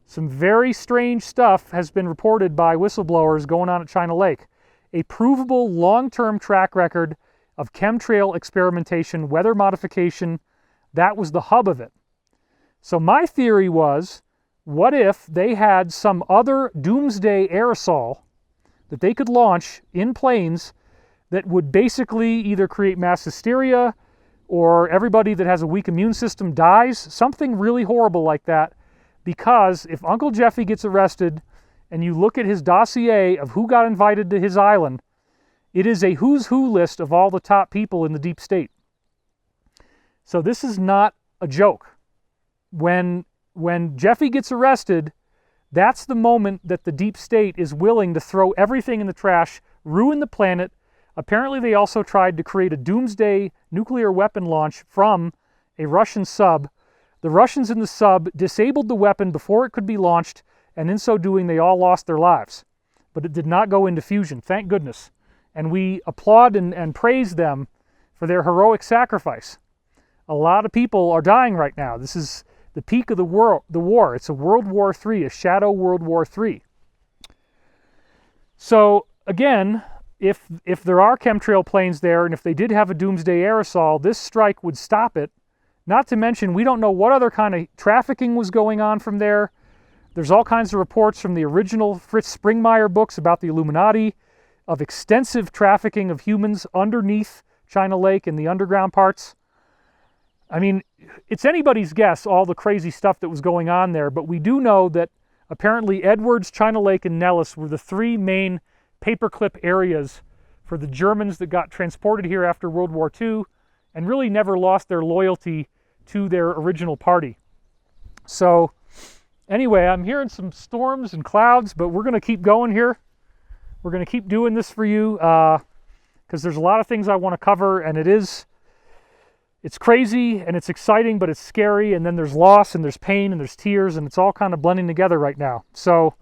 some very strange stuff has been reported by whistleblowers going on at China Lake. A provable long-term track record of chemtrail experimentation, weather modification, that was the hub of it. So my theory was, what if they had some other doomsday aerosol that they could launch in planes that would basically either create mass hysteria or everybody that has a weak immune system dies, something really horrible like that. Because if Uncle Jeffy gets arrested and you look at his dossier of who got invited to his island, it is a who's who list of all the top people in the deep state. So this is not a joke. When Jeffy gets arrested, that's the moment that the deep state is willing to throw everything in the trash, ruin the planet. Apparently they also tried to create a doomsday nuclear weapon launch from a Russian sub. The Russians in the sub disabled the weapon before it could be launched, and in so doing they all lost their lives. But it did not go into fusion, thank goodness. And we applaud and praise them for their heroic sacrifice. A lot of people are dying right now. This is the peak of the war. It's a World War III, a shadow World War III. So again, if there are chemtrail planes there, and if they did have a doomsday aerosol, this strike would stop it. Not to mention, we don't know what other kind of trafficking was going on from there. There's all kinds of reports from the original Fritz Springmeier books about the Illuminati, of extensive trafficking of humans underneath China Lake in the underground parts. I mean, it's anybody's guess all the crazy stuff that was going on there, but we do know that apparently Edwards, China Lake, and Nellis were the three main paperclip areas for the Germans that got transported here after World War II and really never lost their loyalty to their original party. So anyway, I'm hearing some storms and clouds, but we're going to keep going here. We're going to keep doing this for you because there's a lot of things I want to cover, and it is it's crazy and it's exciting, but it's scary, and then there's loss and there's pain and there's tears, and it's all kind of blending together right now. So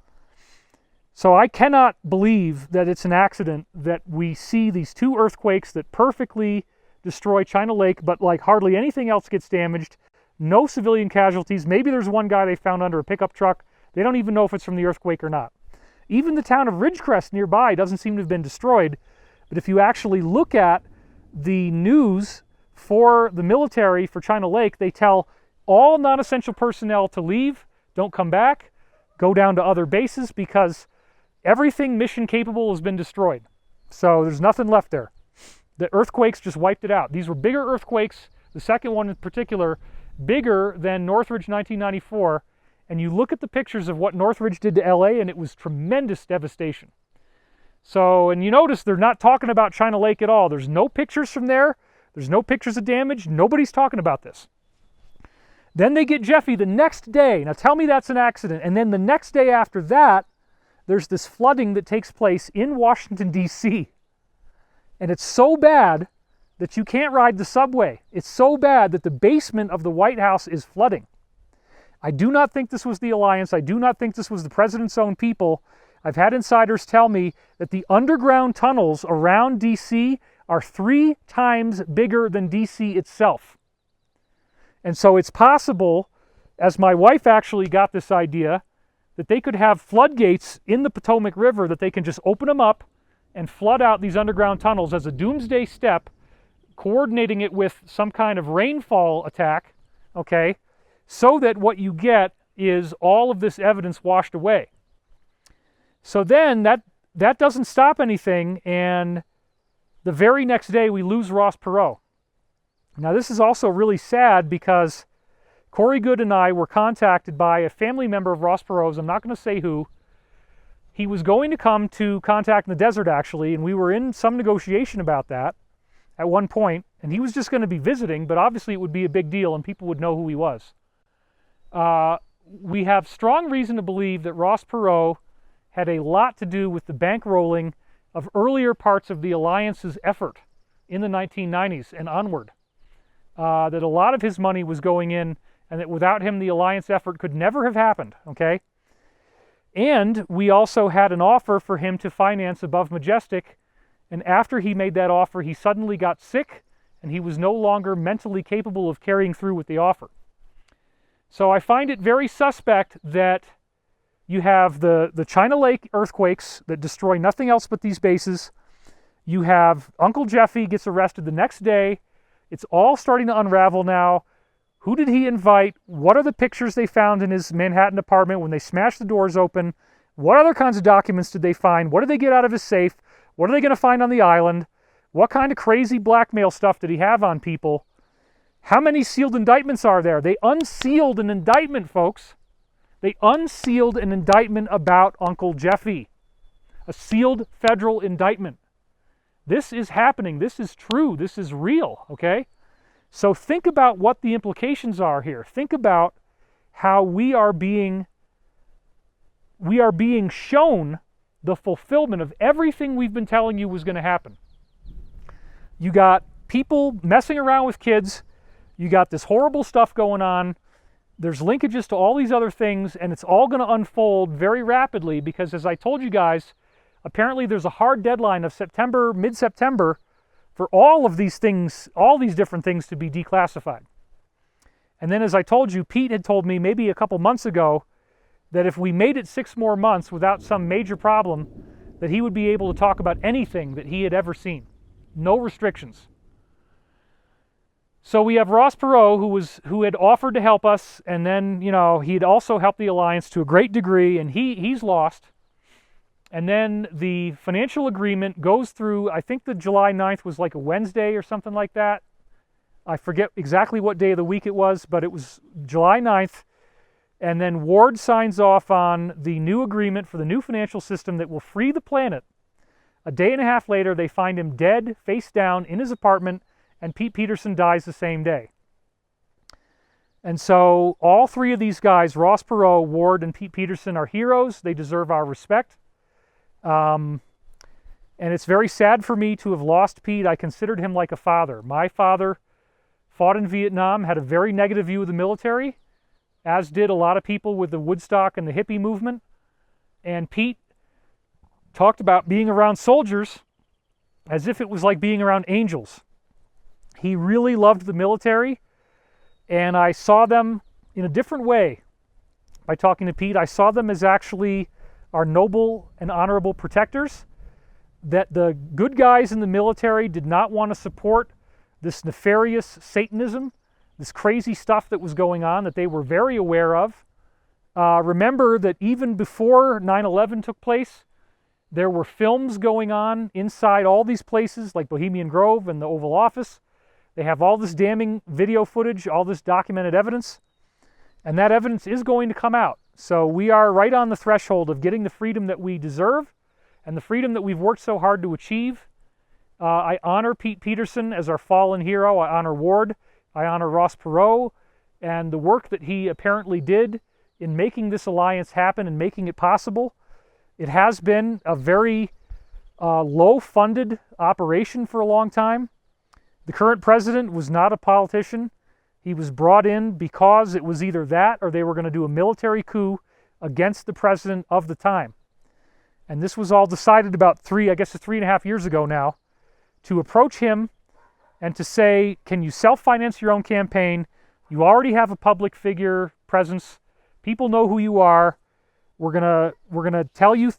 I cannot believe that it's an accident that we see these two earthquakes that perfectly destroy China Lake, but like hardly anything else gets damaged. No civilian casualties. Maybe there's one guy they found under a pickup truck. They don't even know if it's from the earthquake or not. Even the town of Ridgecrest nearby doesn't seem to have been destroyed. But if you actually look at the news for the military for China Lake, they tell all non-essential personnel to leave, don't come back, go down to other bases, because everything mission capable has been destroyed. So there's nothing left there. The earthquakes just wiped it out. These were bigger earthquakes, the second one in particular, bigger than Northridge 1994. And you look at the pictures of what Northridge did to LA, and it was tremendous devastation. So, and you notice they're not talking about China Lake at all. There's no pictures from there. There's no pictures of damage. Nobody's talking about this. Then they get Jeffy the next day. Now tell me that's an accident. And then the next day after that, there's this flooding that takes place in Washington, D.C. And it's so bad that you can't ride the subway. It's so bad that the basement of the White House is flooding. I do not think this was the alliance. I do not think this was the president's own people. I've had insiders tell me that the underground tunnels around D.C. are 3 times bigger than D.C. itself. And so it's possible, as my wife actually got this idea, that they could have floodgates in the Potomac River, that they can just open them up and flood out these underground tunnels as a doomsday step, coordinating it with some kind of rainfall attack, okay, so that what you get is all of this evidence washed away. So then that doesn't stop anything, and the very next day we lose Ross Perot. Now this is also really sad because Corey Good and I were contacted by a family member of Ross Perot's. I'm not going to say who. He was going to come to Contact in the Desert, actually, and we were in some negotiation about that at one point, and he was just going to be visiting, but obviously it would be a big deal and people would know who he was. We have strong reason to believe that Ross Perot had a lot to do with the bankrolling of earlier parts of the Alliance's effort in the 1990s and onward. That a lot of his money was going in, and that without him the Alliance effort could never have happened, okay? And we also had an offer for him to finance Above Majestic, and after he made that offer, he suddenly got sick, and he was no longer mentally capable of carrying through with the offer. So I find it very suspect that you have the China Lake earthquakes that destroy nothing else but these bases. You have Uncle Jeffy gets arrested the next day. It's all starting to unravel now. Who did he invite? What are the pictures they found in his Manhattan apartment when they smashed the doors open? What other kinds of documents did they find? What did they get out of his safe? What are they going to find on the island? What kind of crazy blackmail stuff did he have on people? How many sealed indictments are there? They unsealed an indictment, folks. They unsealed an indictment about Uncle Jeffy. A sealed federal indictment. This is happening. This is true. This is real, okay? So think about what the implications are here. Think about how we are being shown the fulfillment of everything we've been telling you was going to happen. You got people messing around with kids. You got this horrible stuff going on. There's linkages to all these other things, and it's all going to unfold very rapidly because, as I told you guys, apparently there's a hard deadline of September, mid-September, for all of these things, all these different things to be declassified. And then, as I told you, Pete had told me maybe a couple months ago that if we made it 6 more months without some major problem, that he would be able to talk about anything that he had ever seen. No restrictions. So we have Ross Perot, who had offered to help us, and then, you know, he'd also helped the Alliance to a great degree, and he's lost. And then the financial agreement goes through, I think the July 9th was like a Wednesday or something like that. I forget exactly what day of the week it was, but it was July 9th. And then Ward signs off on the new agreement for the new financial system that will free the planet. A day and a half later, they find him dead, face down, in his apartment, and Pete Peterson dies the same day. And so all 3 of these guys, Ross Perot, Ward, and Pete Peterson, are heroes. They deserve our respect. And it's very sad for me to have lost Pete. I considered him like a father. My father fought in Vietnam, had a very negative view of the military, as did a lot of people with the Woodstock and the hippie movement. And Pete talked about being around soldiers as if it was like being around angels. He really loved the military, and I saw them in a different way by talking to Pete. I saw them as actually our noble and honorable protectors, that the good guys in the military did not want to support this nefarious Satanism, this crazy stuff that was going on that they were very aware of. Remember that even before 9/11 took place, there were films going on inside all these places like Bohemian Grove and the Oval Office. They have all this damning video footage, all this documented evidence, and that evidence is going to come out. So we are right on the threshold of getting the freedom that we deserve and the freedom that we've worked so hard to achieve. I honor Pete Peterson as our fallen hero. I honor Ward. I honor Ross Perot and the work that he apparently did in making this alliance happen and making it possible. It has been a very low-funded operation for a long time. The current president was not a politician. He was brought in because it was either that or they were going to do a military coup against the president of the time. And this was all decided about 3.5 years ago now, to approach him and to say, can you self-finance your own campaign? You already have a public figure presence. People know who you are. We're gonna tell you,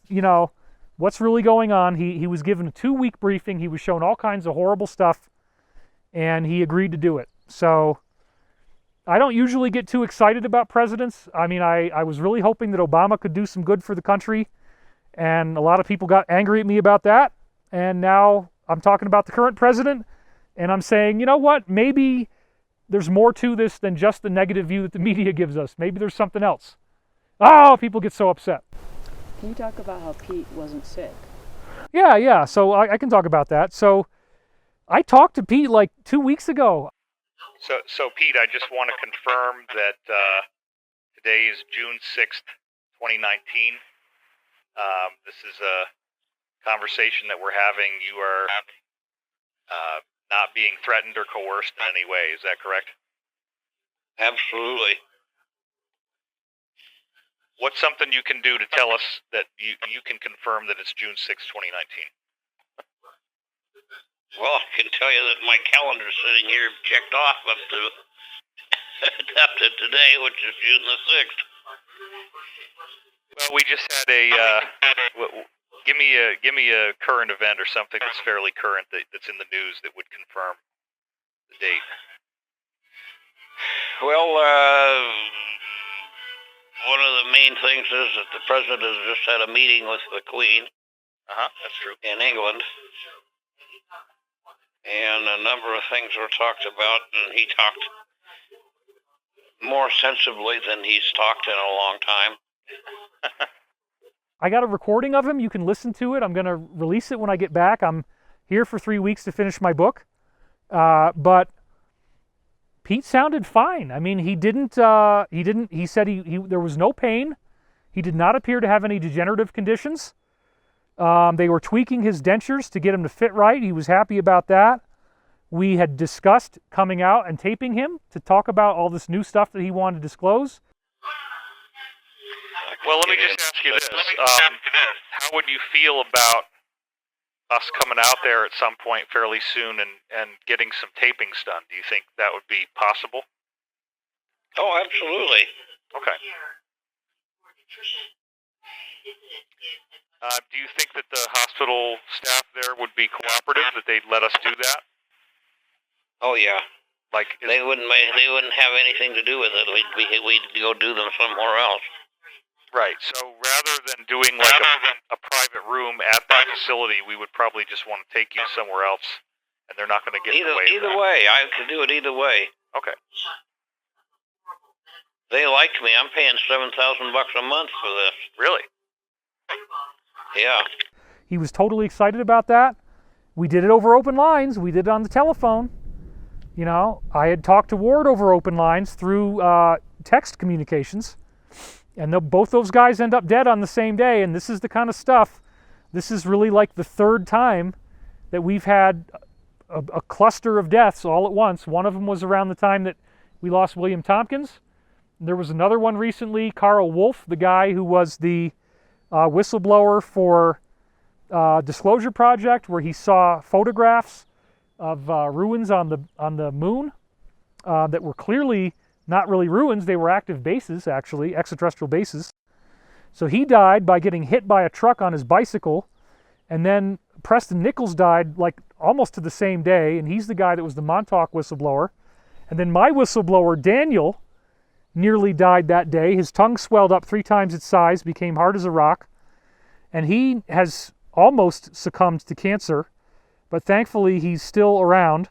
what's really going on. He was given a 2-week briefing. He was shown all kinds of horrible stuff, and he agreed to do it. So I don't usually get too excited about presidents. I mean, I was really hoping that Obama could do some good for the country, and a lot of people got angry at me about that. And now I'm talking about the current president, and I'm saying, you know what? Maybe there's more to this than just the negative view that the media gives us. Maybe there's something else. Oh, people get so upset. Can you talk about how Pete wasn't sick? Yeah. So I can talk about that. So I talked to Pete like 2 weeks ago. So Pete, I just want to confirm that today is June 6th, 2019. This is a conversation that we're having. You are not being threatened or coerced in any way. Is that correct? Absolutely. What's something you can do to tell us that you can confirm that it's June 6th, 2019? Well, I can tell you that my calendar's sitting here checked off up to today, which is June the 6th. Well, we just had give me a current event or something that's fairly current that's in the news that would confirm the date. Well, one of the main things is that the president has just had a meeting with the Queen. That's true. In England. And a number of things were talked about, and he talked more sensibly than he's talked in a long time. I got a recording of him. You can listen to it. I'm going to release it when I get back. I'm here for 3 weeks to finish my book. But Pete sounded fine. I mean, he said there was no pain. He did not appear to have any degenerative conditions. They were tweaking his dentures to get him to fit right. He was happy about that. We had discussed coming out and taping him to talk about all this new stuff that he wanted to disclose. Well, let me just ask you this. How would you feel about us coming out there at some point fairly soon and getting some tapings done? Do you think that would be possible? Oh, absolutely. Okay. Do you think that the hospital staff there would be cooperative, that they'd let us do that? Oh, yeah. Like they wouldn't have anything to do with it. We'd go do them somewhere else. Right. So rather than doing like a private room at that facility, we would probably just want to take you somewhere else, and they're not going to get in the way. Either way, I could do it either way. Okay. They like me. I'm paying $7,000 a month for this. Really? Yeah. He was totally excited about that. We did it over open lines. We did it on the telephone. I had talked to Ward over open lines through text communications. And both those guys end up dead on the same day. And this is the kind of stuff, this is really like the third time that we've had a cluster of deaths all at once. One of them was around the time that we lost William Tompkins. There was another one recently, Carl Wolf, the guy who was the whistleblower for Disclosure Project, where he saw photographs of ruins on the moon that were clearly not really ruins. They were active bases, actually, extraterrestrial bases. So he died by getting hit by a truck on his bicycle, and then Preston Nichols died like almost to the same day, and he's the guy that was the Montauk whistleblower. And then my whistleblower, Daniel, nearly died that day. His tongue swelled up 3 times its size, became hard as a rock, and he has almost succumbed to cancer, but thankfully he's still around.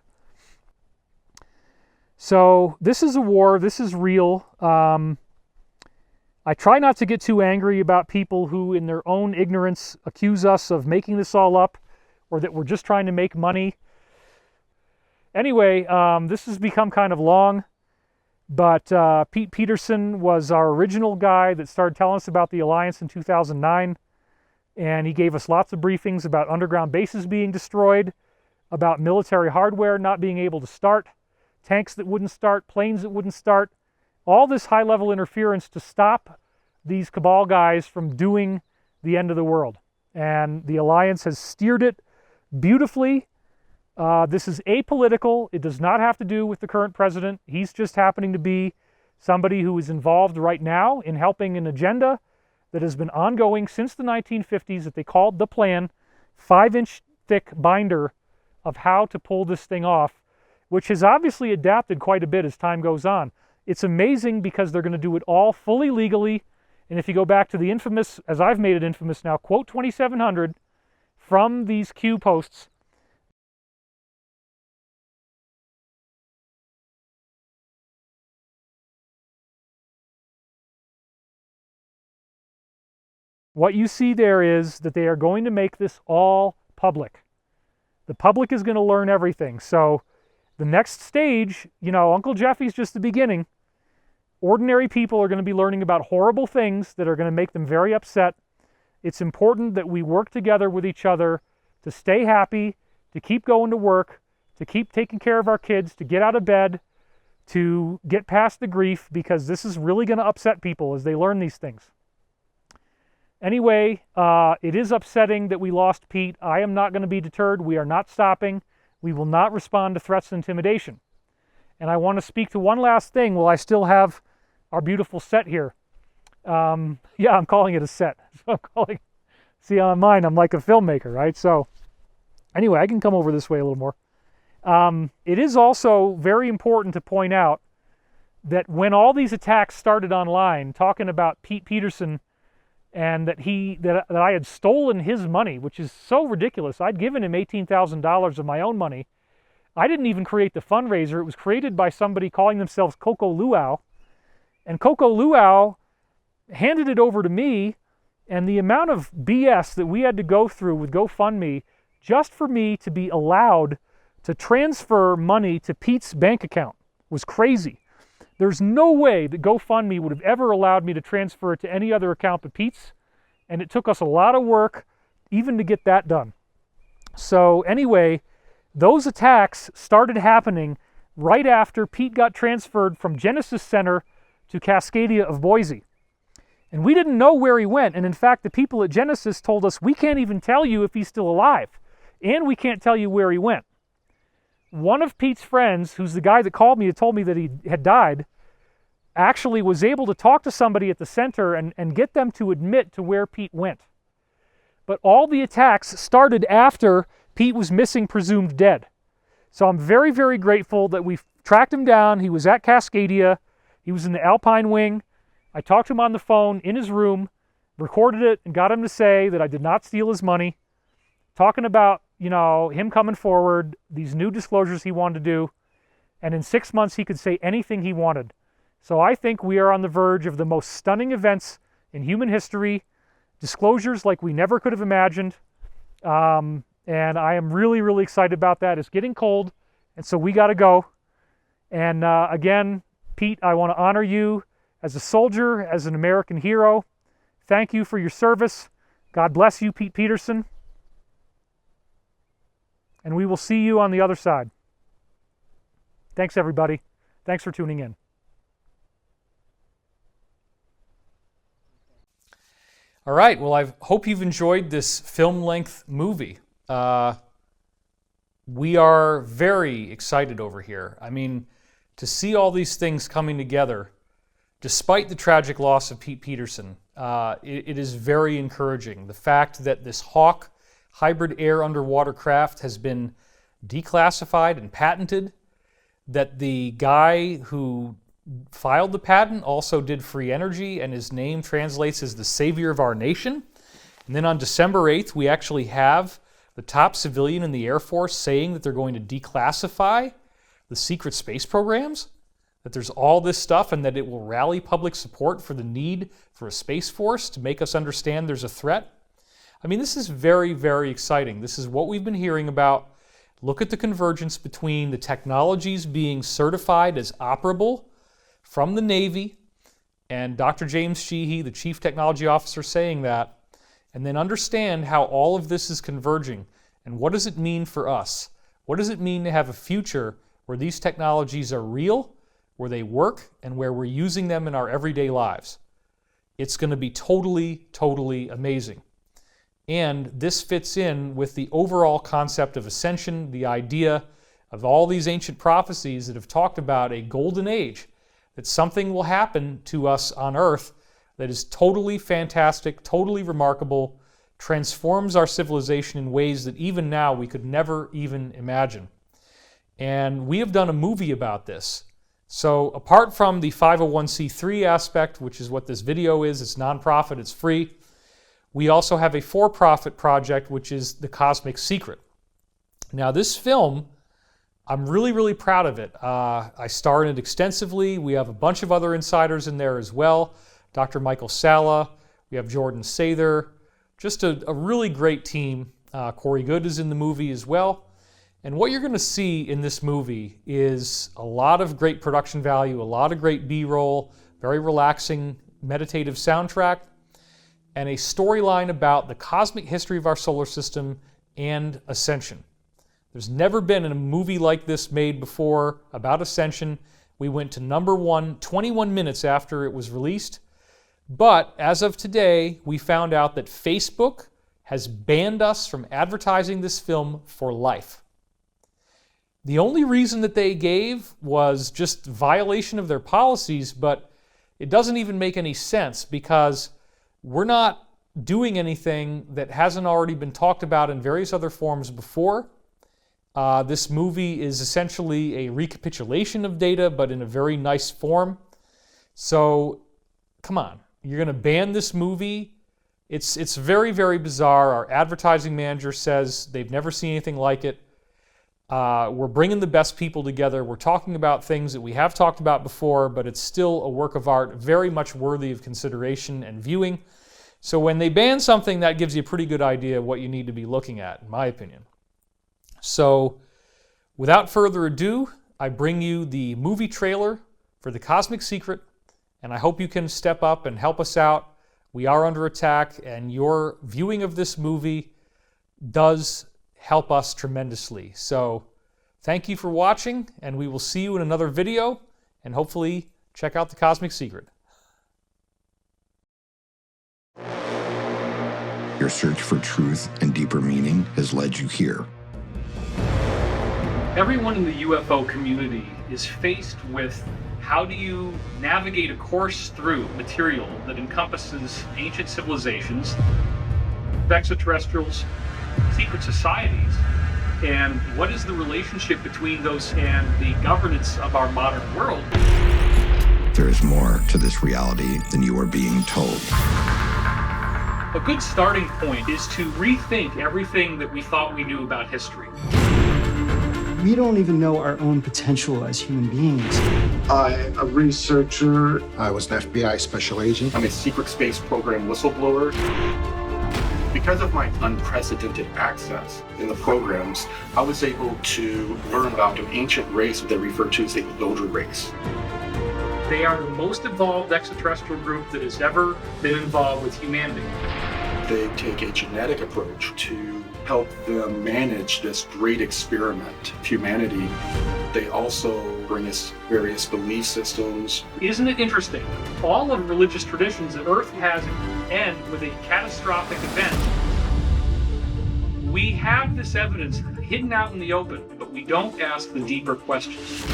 So this is a war. This is real. I try not to get too angry about people who, in their own ignorance, accuse us of making this all up or that we're just trying to make money. Anyway, this has become kind of long, but Pete Peterson was our original guy that started telling us about the Alliance in 2009, and he gave us lots of briefings about underground bases being destroyed, about military hardware not being able to start, tanks that wouldn't start, planes that wouldn't start, all this high-level interference to stop these cabal guys from doing the end of the world. And the Alliance has steered it beautifully. This is apolitical. It does not have to do with the current president. He's just happening to be somebody who is involved right now in helping an agenda that has been ongoing since the 1950s that they called the Plan, 5-inch thick binder of how to pull this thing off, which has obviously adapted quite a bit as time goes on. It's amazing because they're going to do it all fully legally. And if you go back to the infamous, as I've made it infamous now, quote 2700 from these Q posts, what you see there is that they are going to make this all public. The public is going to learn everything. So the next stage, you know, Uncle Jeffy's just the beginning. Ordinary people are going to be learning about horrible things that are going to make them very upset. It's important that we work together with each other to stay happy, to keep going to work, to keep taking care of our kids, to get out of bed, to get past the grief, because this is really going to upset people as they learn these things. Anyway, it is upsetting that we lost Pete. I am not going to be deterred. We are not stopping. We will not respond to threats and intimidation. And I want to speak to one last thing while I still have our beautiful set here. Yeah, I'm calling it a set. So see, on mine, I'm like a filmmaker, right? So anyway, I can come over this way a little more. It is also very important to point out that when all these attacks started online, talking about Pete Peterson and that I had stolen his money, which is so ridiculous. I'd given him $18,000 of my own money. I didn't even create the fundraiser. It was created by somebody calling themselves Coco Luau. And Coco Luau handed it over to me, and the amount of BS that we had to go through with GoFundMe just for me to be allowed to transfer money to Pete's bank account was crazy. There's no way that GoFundMe would have ever allowed me to transfer it to any other account but Pete's, and it took us a lot of work even to get that done. So anyway, those attacks started happening right after Pete got transferred from Genesis Center to Cascadia of Boise. And we didn't know where he went, and in fact, the people at Genesis told us, we can't even tell you if he's still alive, and we can't tell you where he went. One of Pete's friends, who's the guy that called me and told me that he had died, actually was able to talk to somebody at the center and get them to admit to where Pete went. But all the attacks started after Pete was missing, presumed dead. So I'm very, very grateful that we tracked him down. He was at Cascadia. He was in the Alpine Wing. I talked to him on the phone in his room, recorded it, and got him to say that I did not steal his money, talking about, you know, him coming forward, these new disclosures he wanted to do, and in 6 months he could say anything he wanted. So I think we are on the verge of the most stunning events in human history, disclosures like we never could have imagined, and I am really, really excited about that. It's getting cold, and so we got to go. And again, Pete, I want to honor you as a soldier, as an American hero. Thank you for your service. God bless you, Pete Peterson. And and we will see you on the other side. Thanks, everybody. Thanks for tuning in. All right, well, I hope you've enjoyed this film-length movie. We are very excited over here. I mean, to see all these things coming together, despite the tragic loss of Pete Peterson, it is very encouraging. The fact that this Hawk hybrid air underwater craft has been declassified and patented, that the guy who filed the patent also did free energy, and his name translates as the savior of our nation. And then on December 8th, we actually have the top civilian in the Air Force saying that they're going to declassify the secret space programs, that there's all this stuff, and that it will rally public support for the need for a space force to make us understand there's a threat. I mean, this is very, very exciting. This is what we've been hearing about. Look at the convergence between the technologies being certified as operable from the Navy, and Dr. James Sheehy, the Chief Technology Officer, saying that, and then understand how all of this is converging, and what does it mean for us? What does it mean to have a future where these technologies are real, where they work, and where we're using them in our everyday lives? It's going to be totally, totally amazing. And this fits in with the overall concept of ascension, the idea of all these ancient prophecies that have talked about a golden age, that something will happen to us on Earth that is totally fantastic, totally remarkable, transforms our civilization in ways that even now we could never even imagine. And we have done a movie about this. So apart from the 501c3 aspect, which is what this video is, it's nonprofit, it's free, we also have a for-profit project, which is The Cosmic Secret. Now this film, I'm really, really proud of it. I star in it extensively. We have a bunch of other insiders in there as well. Dr. Michael Sala, we have Jordan Sather, just a really great team. Corey Good is in the movie as well. And what you're going to see in this movie is a lot of great production value, a lot of great B-roll, very relaxing, meditative soundtrack, and a storyline about the cosmic history of our solar system and ascension. There's never been a movie like this made before about ascension. We went to #1 21 minutes after it was released. But as of today, we found out that Facebook has banned us from advertising this film for life. The only reason that they gave was just violation of their policies, but it doesn't even make any sense because we're not doing anything that hasn't already been talked about in various other forms before. This movie is essentially a recapitulation of data, but in a very nice form. So, come on. You're going to ban this movie? It's very, very bizarre. Our advertising manager says they've never seen anything like it. We're bringing the best people together. We're talking about things that we have talked about before, but it's still a work of art, very much worthy of consideration and viewing. So when they ban something, that gives you a pretty good idea of what you need to be looking at, in my opinion. So, without further ado, I bring you the movie trailer for The Cosmic Secret, and I hope you can step up and help us out. We are under attack, and your viewing of this movie does help us tremendously. So, thank you for watching, and we will see you in another video, and hopefully check out The Cosmic Secret. Your search for truth and deeper meaning has led you here. Everyone in the UFO community is faced with how do you navigate a course through material that encompasses ancient civilizations, extraterrestrials, secret societies, and what is the relationship between those and the governance of our modern world? There is more to this reality than you are being told. A good starting point is to rethink everything that we thought we knew about history. We don't even know our own potential as human beings. I'm a researcher. I was an FBI special agent. I'm a secret space program whistleblower. Because of my unprecedented access in the programs, I was able to learn about an ancient race that they refer to as the Elder race. They are the most evolved extraterrestrial group that has ever been involved with humanity. They take a genetic approach to help them manage this great experiment of humanity. They also bring us various belief systems. Isn't it interesting? All of religious traditions that Earth has end with a catastrophic event. We have this evidence hidden out in the open, but we don't ask the deeper questions.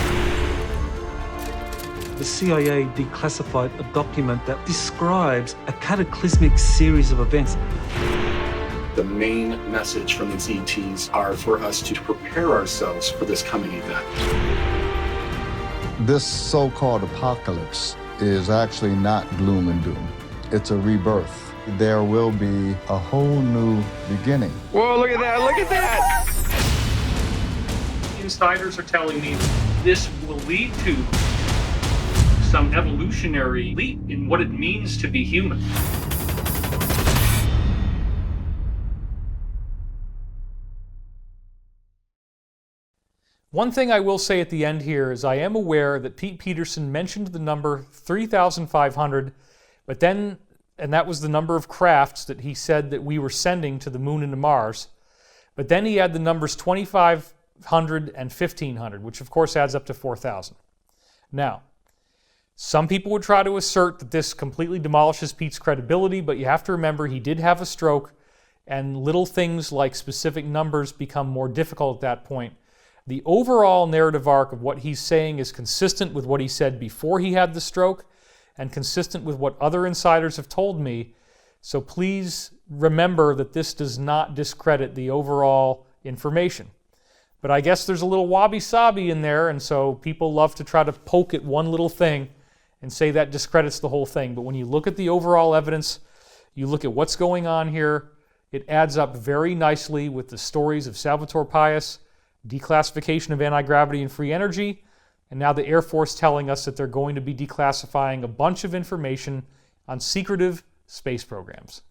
The CIA declassified a document that describes a cataclysmic series of events. The main message from these ETs are for us to prepare ourselves for this coming event. This so-called apocalypse is actually not gloom and doom. It's a rebirth. There will be a whole new beginning. Whoa, look at that, look at that! Insiders are telling me this will lead to some evolutionary leap in what it means to be human. One thing I will say at the end here is I am aware that Pete Peterson mentioned the number 3,500, but then, and that was the number of crafts that he said that we were sending to the moon and to Mars, but then he had the numbers 2,500 and 1,500, which of course adds up to 4,000. Now, some people would try to assert that this completely demolishes Pete's credibility, but you have to remember he did have a stroke, and little things like specific numbers become more difficult at that point. The overall narrative arc of what he's saying is consistent with what he said before he had the stroke and consistent with what other insiders have told me. So please remember that this does not discredit the overall information. But I guess there's a little wabi-sabi in there, and so people love to try to poke at one little thing and say that discredits the whole thing. But when you look at the overall evidence, you look at what's going on here, it adds up very nicely with the stories of Salvatore Pais, declassification of anti-gravity and free energy, and now the Air Force telling us that they're going to be declassifying a bunch of information on secretive space programs.